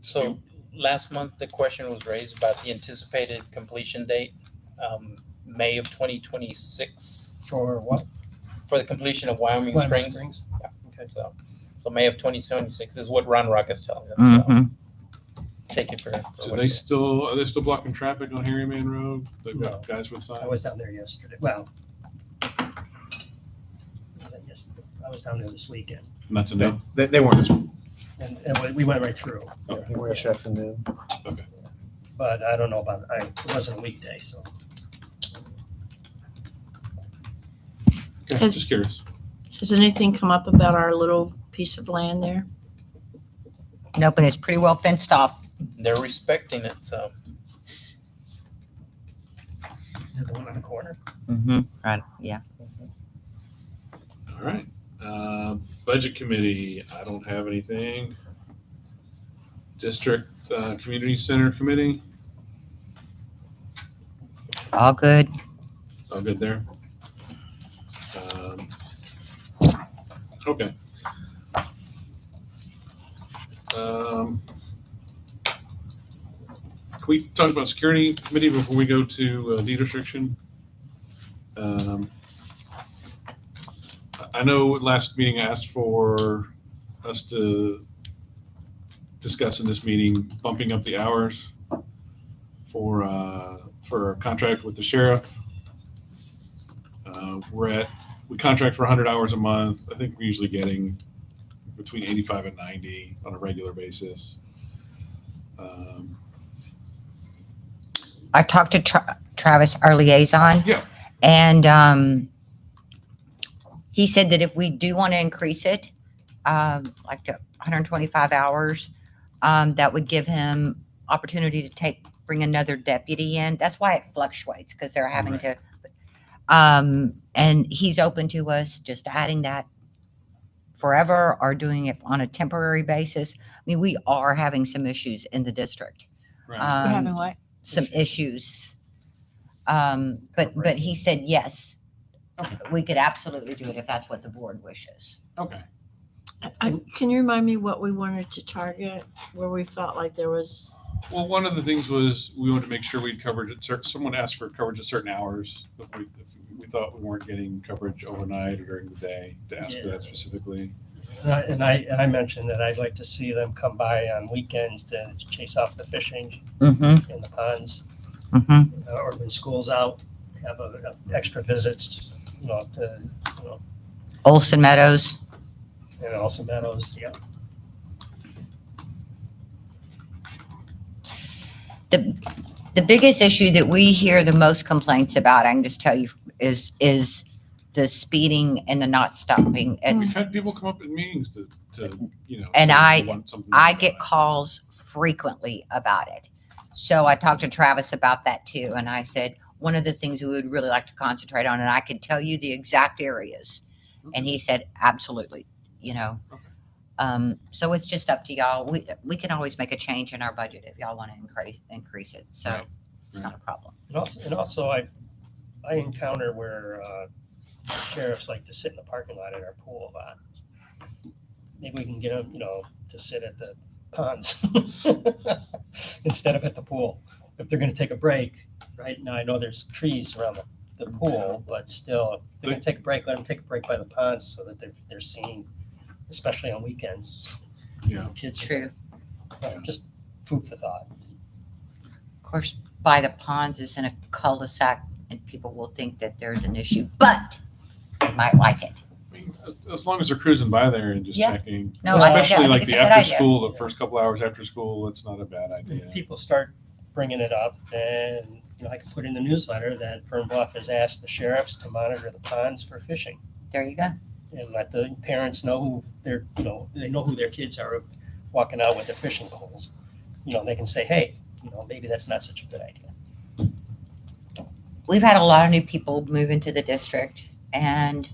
So last month, the question was raised about the anticipated completion date, May of 2026, For what? for the completion of Wyoming Wyoming Springs. Yeah. Okay. So May of 2026 is what Ron Rock is telling us. So Mhm. take it for So what are it is. they still blocking traffic on Harryman Road? They've got No. guys with I signs? was down there yesterday. Well, was that yesterday? I was down there this weekend, And that's a no? They weren't. and we went right through. Okay. We're this afternoon. But I don't know about, it wasn't a weekday, so. Okay, Has- just curious. has anything come up about our little piece of land there? Nope, and it's pretty well fenced off. They're respecting it, so. The one on the corner. Mm-hmm. Right, yeah. All right. Budget Committee, I don't have anything. District Community Center Committee, All good. all good there. Okay. Can we talk about Security Committee before we go to deed restriction? I know last meeting I asked for us to discuss in this meeting bumping up the hours for our contract with the sheriff. We contract for 100 hours a month. I think we're usually getting between 85 and 90 on a regular basis. I talked to Travis, our liaison. Yeah. And he said that if we do want to increase it, like to 125 hours, that would give him opportunity to bring another deputy in. That's why it fluctuates, because they're having to. And he's open to us just adding that forever or doing it on a temporary basis. I mean, we are having some issues in the district. Right. We're having what? Some issues. But he said, yes, Okay. we could absolutely do it if that's what the board wishes. Okay. Can you remind me what we wanted to target, where we felt like there was, Well, one of the things was we wanted to make sure we'd covered it. Someone asked for coverage at certain hours. If we thought we weren't getting coverage overnight or during the day, to ask for Yeah. that specifically. And I mentioned that I'd like to see them come by on weekends to chase off the fishing Mm-hmm, in the ponds, mm-hmm. or when school's out, have extra visits, to, Olson Meadows. and also Meadows, yeah. The biggest issue that we hear the most complaints about, I can just tell you, is the speeding and the not stopping. And We've had people come up in meetings to And say they want something I like get that. calls frequently about it. So I talked to Travis about that too. And I said, one of the things we would really like to concentrate on, and I could tell you the exact areas. And he said, absolutely, Okay. So it's just up to y'all. We can always make a change in our budget if y'all want to increase it. So Right. it's not a problem. And also I encounter where sheriffs like to sit in the parking lot at our pool a lot. Maybe we can get them, to sit at the ponds instead of at the pool. If they're gonna take a break, right now, I know there's trees around the pool, but still, if they're gonna take a break, let them take a break by the ponds so that they're seen, especially on weekends. Yeah. Kids, True. just food for thought. Of course, by the ponds is in a cul-de-sac and people will think that there's an issue, but they might like it. I mean, as long as they're cruising by there and just Yeah. checking. No, I think Especially like it's the a good after idea. school, the first couple hours after school, it's not a bad idea. If people start bringing it up, then, I can put in the newsletter that Fern Bluff has asked the sheriffs to monitor the ponds for fishing. There you go. And let the parents know who they know who their kids are walking out with their fishing poles. They can say, hey, maybe that's not such a good idea. we've had a lot of new people move into the district, and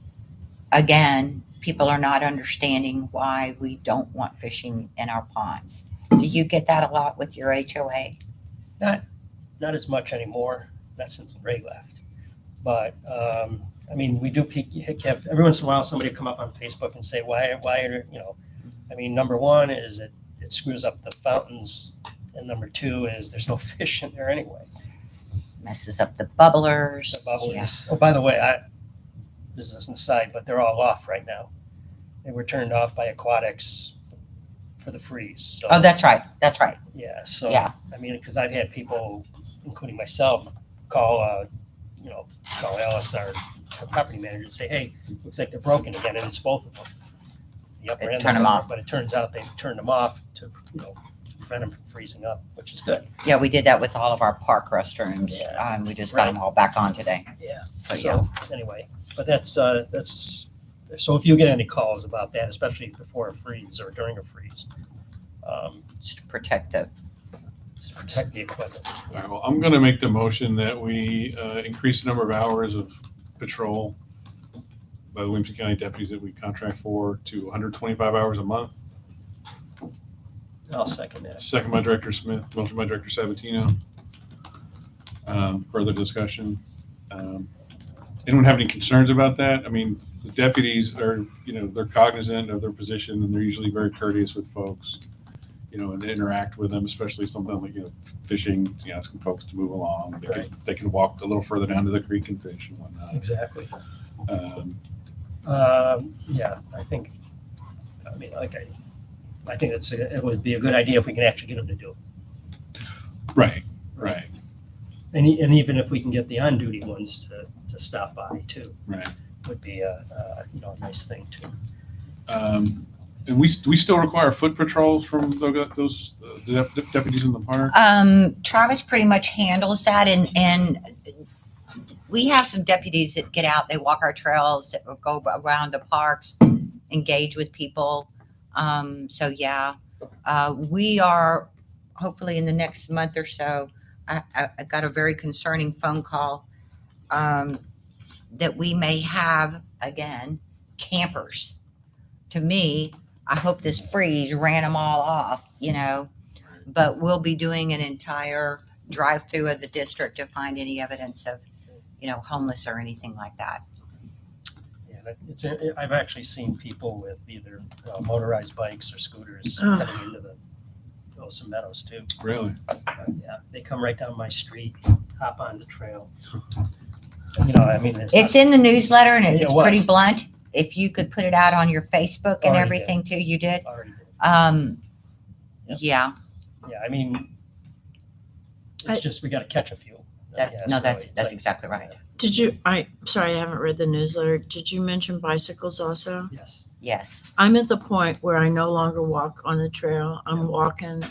again, people are not understanding why we don't want fishing in our ponds. Do you get that a lot with your HOA? Not as much anymore, not since Ray left. But, I mean, we do have, every once in a while, somebody will come up on Facebook and say, why are, I mean, number one is it screws up the fountains, and number two is there's no fish in there anyway. Messes up the bubblers. The bubblers. Yeah. Oh, by the way, this is an aside, but they're all off right now. They were turned off by Aquatics for the freeze. So, Oh, that's right. That's right. yeah. So, Yeah. I mean, because I've had people, including myself, call Alice, our property manager, and say, hey, looks like they're broken again, and it's both of them. The upper They and turn the them lower, off. but it turns out they turned them off to, prevent them from freezing up, which is good. Yeah, we did that with all of our park restrooms. Yeah. We just got them all back on today. Yeah. So, yeah. So anyway, but that's so if you get any calls about that, especially before a freeze or during a freeze, Just to protect the, just protect the equipment. All right, well, I'm going to make the motion that we increase the number of hours of patrol by the Williamson County deputies that we contract for to 125 hours a month. I'll second that. Second by Director Smith, motion by Director Sabatino. Further discussion. Anyone have any concerns about that? I mean, the deputies are, they're cognizant of their position, and they're usually very courteous with folks, and they interact with them, especially something like, fishing, asking folks to move along. Right. They can walk a little further down to the creek and fish and whatnot. Exactly. Um, Yeah, I think it would be a good idea if we can actually get them to do it. Right. And even if we can get the on-duty ones to stop by too, Right. would be a nice thing too. And we still require foot patrols from those deputies in the park? Travis pretty much handles that, and we have some deputies that get out, they walk our trails, that will go around the parks, engage with people. So yeah, we are hopefully in the next month or so. I got a very concerning phone call that we may have again campers. To me, I hope this freeze ran them all off, but we'll be doing an entire drive-through of the district to find any evidence of, homeless or anything like that. Yeah, I've actually seen people with either motorized bikes or scooters Ugh. heading into the Wilson Meadows too. Really? Yeah, they come right down my street, hop on the trail. There's It's not- in the newsletter and Yeah, it's it was. pretty blunt. If you could put it out on your Facebook and Already everything too, you did. already did. Yeah, Yeah, it's just, we gotta catch a few. that's It's like- exactly right. Did you, sorry, I haven't read the newsletter. Did you mention bicycles also? Yes. Yes. I'm at the point where I no longer walk on the trail. I'm walking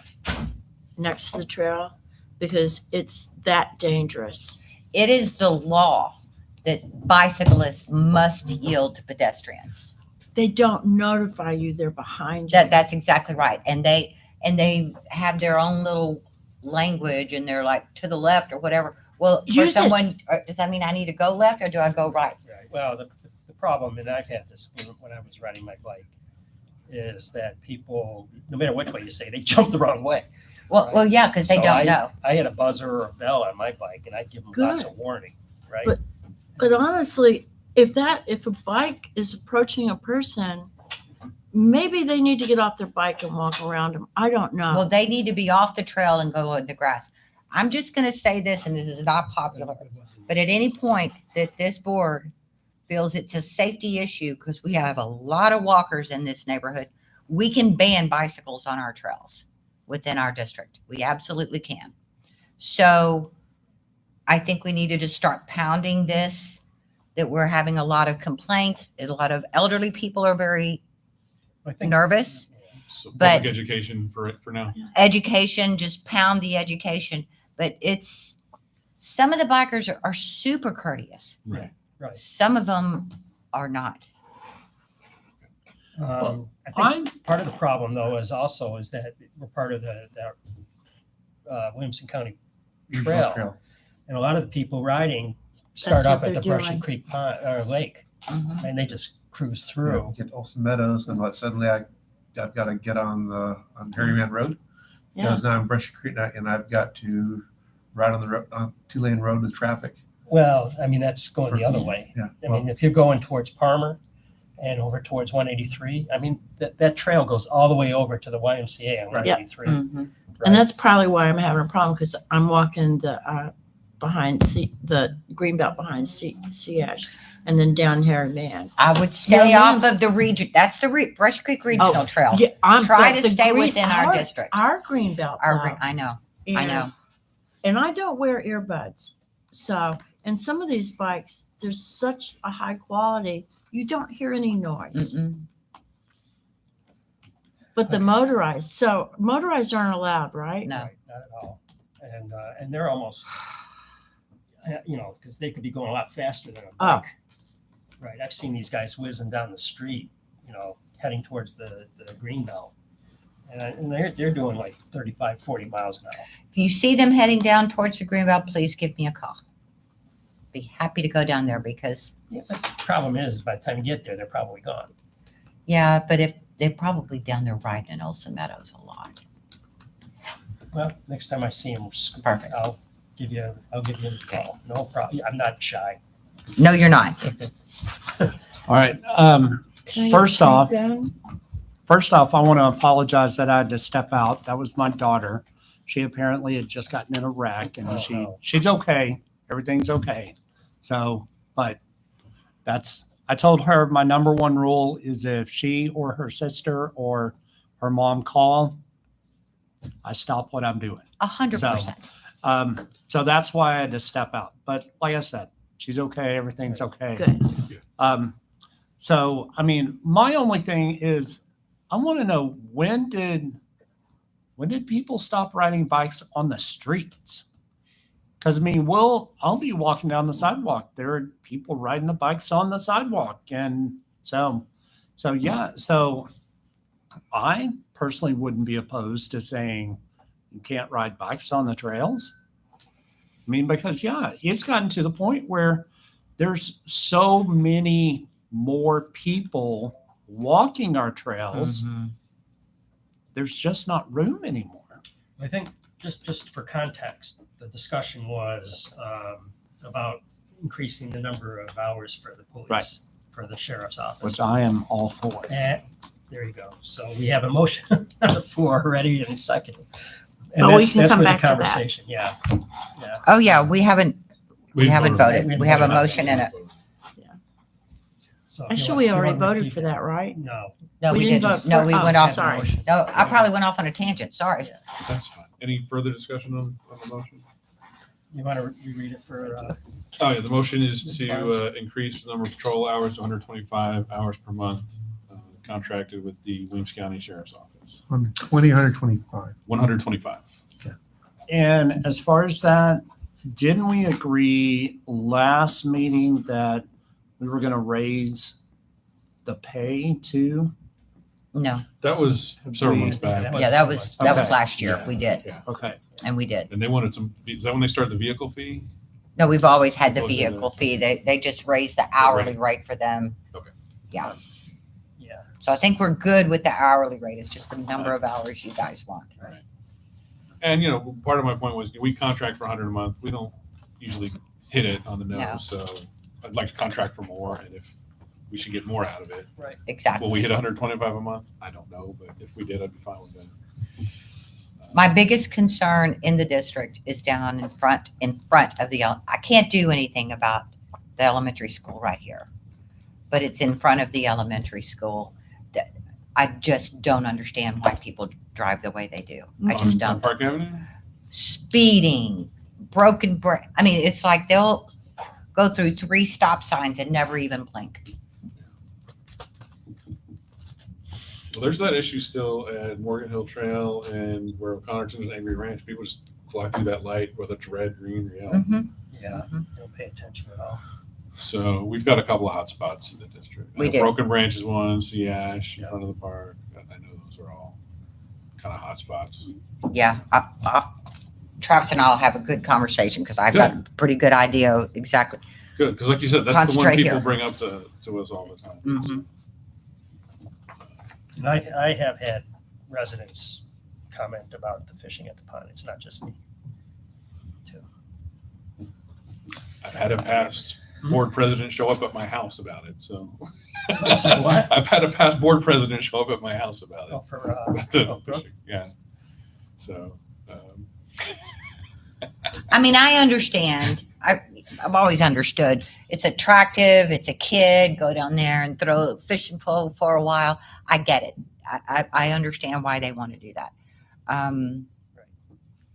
next to the trail because it's that dangerous. It is the law that bicyclists must yield to pedestrians. They don't notify you they're behind you. That's exactly right. And they have their own little language and they're like to the left or whatever. Well, for Use it. someone, does that mean I need to go left or do I go right? Right. Well, the problem, and I've had this when I was riding my bike, is that people, no matter which way you say, they jump the wrong way. Well, yeah, because they So don't know. I had a buzzer or a bell on my bike, and I'd give them lots of warning, right? But honestly, if a bike is approaching a person, maybe they need to get off their bike and walk around them. I don't know. Well, they need to be off the trail and go in the grass. I'm just going to say this, and this is not popular, but at any point that this board feels it's a safety issue, because we have a lot of walkers in this neighborhood, we can ban bicycles on our trails within our district. We absolutely can. So I think we need to just start pounding this, that we're having a lot of complaints. A lot of elderly people are very I think nervous. So But- public education for now. Education, just pound the education. But some of the bikers are super courteous. Right. Right. Some of them are not. I think part of the problem, though, is that we're part of the Williamson County Trail. And a lot of the people riding start That's up what at the they're Brushy doing. Creek Pond, or Lake, Mhm. and they just cruise Yeah, through. get Olson Meadows, and suddenly I've got to get on Perryman Road. Yeah. Goes down Brushy Creek, and I've got to ride on the on 2-lane road with traffic. Well, I mean, that's going the other way. Yeah. I mean, if you're going towards Palmer and over towards 183, I mean, that trail goes all the way over to the YMCA on Right. 183. Mhm. right? And that's probably why I'm having a problem, because I'm walking the the greenbelt behind Ash, and then down Harry Man. I would stay Yeah, off of the region. That's the Brush Creek Regional Oh, Trail. Yeah, Try but to the stay green- within our district. Our greenbelt. though. I know. I And- know. And I don't wear earbuds. So, and some of these bikes, there's such a high quality, you don't hear any noise. Mm-mm. But the motorized aren't allowed, right? No. Right, not at all. And they're almost, because they could be going a lot faster than a Oh. bike. Right, I've seen these guys whizzing down the street, heading towards the green belt. And they're doing like 35, 40 miles an hour. If you see them heading down towards the Greenbelt, please give me a call. Be happy to go down there because, Yeah, but the problem is by the time you get there, they're probably gone. yeah, but if they're probably down there riding in Olson Meadows a lot. Well, next time I see them, Perfect. I'll give you a Okay. call. No problem. I'm not shy. No, you're not. All right. Can I First take off- that? First off, I want to apologize that I had to step out. That was my daughter. She apparently had just gotten in a wreck, and Oh, no. she's okay. Everything's okay. So, but I told her my number one rule is if she or her sister or her mom call, I stop what I'm doing. 100%. So that's why I had to step out. But like I said, she's okay. Everything's okay. Good. So, I mean, my only thing is I want to know when did people stop riding bikes on the streets? Because I mean, I'll be walking down the sidewalk. There are people riding the bikes on the sidewalk, and so yeah. So I personally wouldn't be opposed to saying you can't ride bikes on the trails. I mean, because yeah, it's gotten to the point where there's so many more people walking our trails. Mhm. There's just not room anymore. I think just for context, the discussion was about increasing the number of hours for the police, Right. for the sheriff's office. Which I am all for. And there you go. So we have a motion on the floor already and second. And Oh, we that's- can that's come where the back to that. conversation, yeah. Yeah. Oh, yeah, we haven't voted. We We have a voted. motion in it. So if you Actually, want- we if you already want to voted repeat for that, right? No. No, we didn't didn't. vote No, for- we oh, went off. sorry. No, I probably went off on a tangent. Sorry. That's fine. Any further discussion on the motion? You want to reread it for, Oh, yeah, the motion is Ms. to Barnes? increase the number of patrol hours to 125 hours per month, contracted with the Williams County Sheriff's Office. 125. 125. And as far as that, didn't we agree last meeting that we were going to raise the pay too? No. That was several months back. Yeah, that was Okay. last year. Yeah. We did, Yeah. Okay. and we did. And they wanted is that when they started the vehicle fee? No, we've always had the Was it a- vehicle fee. They just raised the hourly rate for them. Okay. Yeah. yeah. So I think we're good with the hourly rate. It's just the number of hours you guys want. And, part of my point was we contract for 100 a month. We don't usually hit it on the nose. No. So I'd like to contract for more. And if we should get more out of it, Exactly. will we hit 125 a month? I don't know. But if we did, I'd be fine with that. My biggest concern in the district is down in front of I can't do anything about the elementary school right here, but it's in front of the elementary school that I just don't understand why people drive the way they do. I just On don't. Park Avenue? Speeding, I mean, it's like they'll go through 3 stop signs and never even blink. Well, there's that issue still at Morgan Hill Trail and where Connerton's Angry Ranch. People just fly through that light, whether it's red, green, or yellow. hmm Yeah, they don't pay attention at all. So we've got a couple of hot spots in the district. We do. Broken Branch is one, Sea Ash in front of the park. I know those are all kind of hot spots. Yeah. Travis and I'll have a good conversation because I've got a pretty good idea exactly. Good, because like you said, that's the one Concentrate people here. bring up to us all the time. Mhm. And I have had residents comment about the fishing at the pond. It's not just me. Too. I've had a past board president show up at my house about it, so. So what? I've had a past board president show up at my house about Oh, it. for, About the oh, fishing, yeah. So, I mean, I understand. I've always understood. It's attractive. It's a kid. Go down there and throw a fishing pole for a while. I get it. I understand why they want to do that.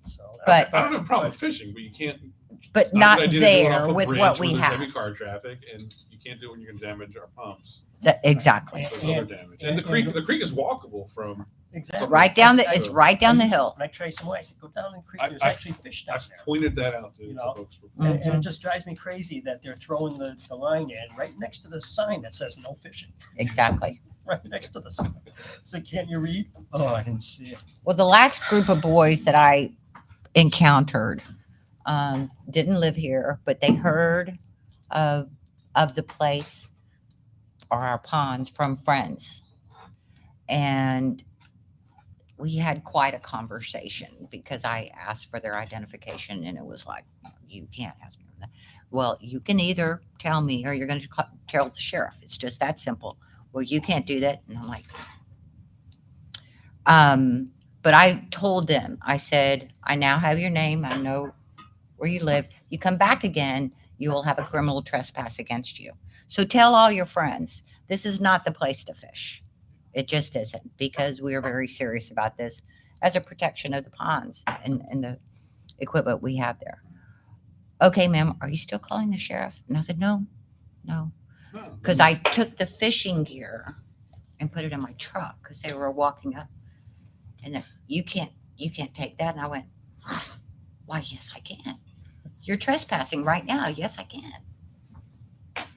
so, But- I don't have a problem with fishing, but you can't. But it's a not good idea to do it off there a with bridge what where we there's have. Heavy car traffic, and you can't do it when you're going to damage our pumps. Exactly. There's other damage, and the creek is walkable from. Exactly. Right down the. I- It's right down the hill. When I trace them away, I said, go down the creek. There's I've- actually fish down I've there. pointed that out to You know, folks before. And Mm-hmm. it just drives me crazy that they're throwing the line in right next to the sign that says no fishing. Exactly. Right next to the sign. So can you read? Oh, I didn't see it. Well, the last group of boys that I encountered didn't live here, but they heard of the place or our ponds from friends, and we had quite a conversation because I asked for their identification, and it was like, you can't ask me for that. Well, you can either tell me or you're going to tell the sheriff. It's just that simple. Well, you can't do that, and I'm like. But I told them, I said, I now have your name. I know where you live. You come back again, you will have a criminal trespass against you. So tell all your friends, this is not the place to fish. It just isn't, because we are very serious about this as a protection of the ponds and the equipment we have there. Okay, ma'am, are you still calling the sheriff? And I said, no, because I took the fishing gear and put it in my truck because they were walking up. And then, you can't take that. And I went, why, yes, I can. You're trespassing right now. Yes, I can.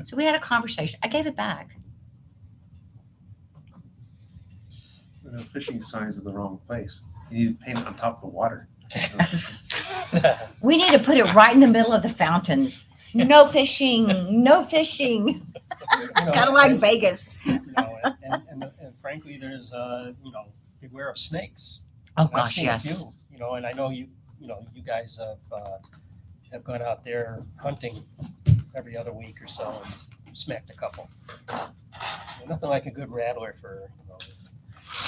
So we had a conversation. I gave it back. Fishing signs in the wrong place. You need to paint it on top of the water. We need to put it right in the middle of the fountains. No fishing, no fishing. You know, Kind of like and- Vegas. You know, and frankly, there's, beware of snakes. Oh, I've gosh, seen a yes. few, and I know you guys have gone out there hunting every other week or so and smacked a couple. Nothing like a good rattler for,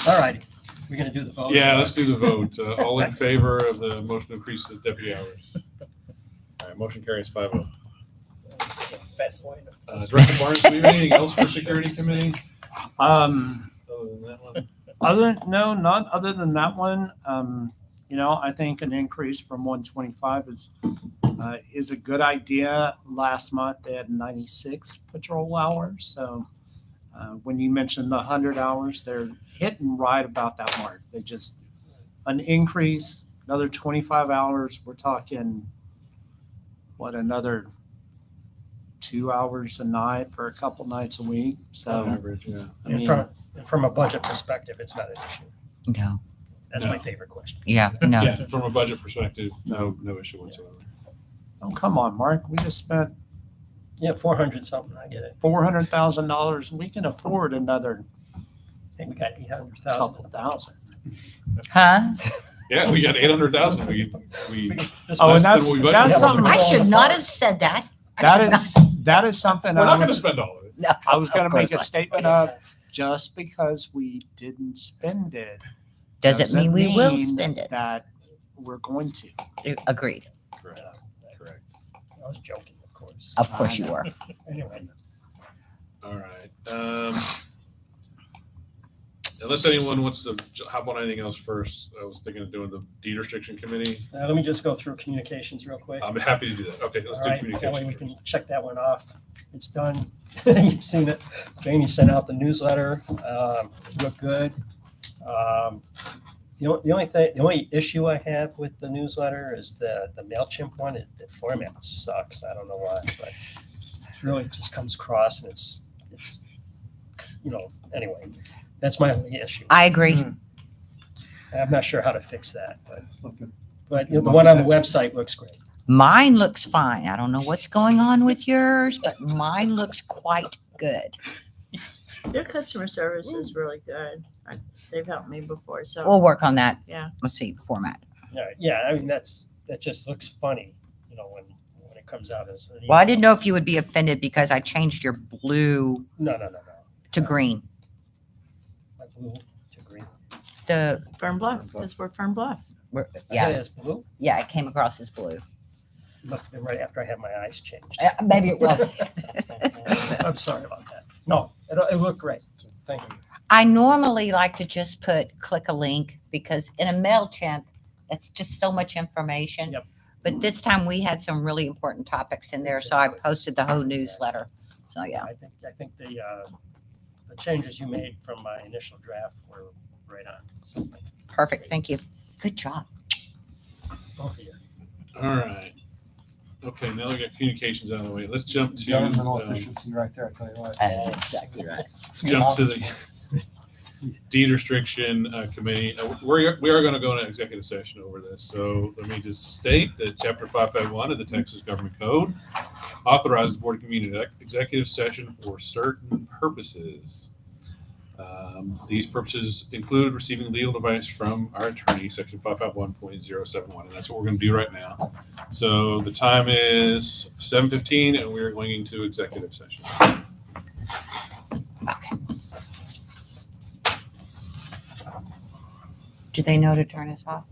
All righty, we're gonna do the vote. Yeah, let's do the vote. All in favor of the motion to increase the deputy hours? All right, motion carries 5-0. Fat boy. Director Barnes, do we have anything else for security committee? Other than that one? Not other than that one. I think an increase from 125 is a good idea. Last month they had 96 patrol hours. So when you mentioned the 100 hours, they're hitting right about that mark. They just an increase, another 25 hours. We're talking another 2 hours a night for a couple nights a week. On So average, yeah. I mean, From a budget perspective, it's not an issue. No. That's No. my favorite question. Yeah, no. Yeah, from a budget perspective, no issue whatsoever. oh, come on, Mark. We just spent Yeah, 400 something, I get it. $400,000. We can afford another I think we got 800,000. couple thousand. Huh? Yeah, we got 800,000. We This Oh, less and than what we budgeted. that's something. I should not have said that. That is something We're I not going to was, spend all of it. No, I was going of to make course a not. statement of just because we didn't spend it Doesn't mean we will mean spend it. that we're going to. Agreed. Correct. Correct. I was joking, of course. Of course you were. Anyway, All right. Unless anyone wants to hop on anything else first, I was thinking of doing the deed restriction committee. let me just go through communications real quick. I'm happy to do that. Okay, let's All do right, that way we communication. can check that one off. It's done. You've seen it. Jamie sent out the newsletter. Look good. The only issue I have with the newsletter is the MailChimp one. The format sucks. I don't know why, but it really just comes across and it's anyway, that's my only issue. I agree. I'm not sure how to fix that, but the one on the website looks great. Mine looks fine. I don't know what's going on with yours, but mine looks quite good. Their customer service is really good. They've helped me before, so. We'll work on that. Yeah. Let's see, format. Yeah, I mean, that just looks funny, when it comes out as. an Well, I email. didn't know if you would be offended because I changed your blue No. to green. Like blue to green. The, Fern Bluff, because we're Fern Bluff. I had it yeah, as blue. yeah, it came across as blue. Must have been right after I had my eyes changed. Maybe it was. I'm sorry about that. No, it looked great. Thank you. I normally like to just click a link because in a MailChimp, that's just so much information. Yep. But this time we had some really important topics in there, so I posted the whole newsletter. So yeah, I think the changes you made from my initial draft were right on. So thank you, perfect. Thank you. Good job. both of you. All right. Okay, now we got communications out of the way. Let's jump to, Governmental um, efficiency right there, I tell you what. Exactly right. let's jump to the deed restriction committee. We are going to go into executive session over this. So let me just state that Chapter 551 of the Texas Government Code authorizes the Board of Community executive session for certain purposes. These purposes include receiving legal advice from our attorney, Section 551.071, and that's what we're going to do right now. So the time is 7:15, and we're going into executive session. Okay. Do they know to turn us off?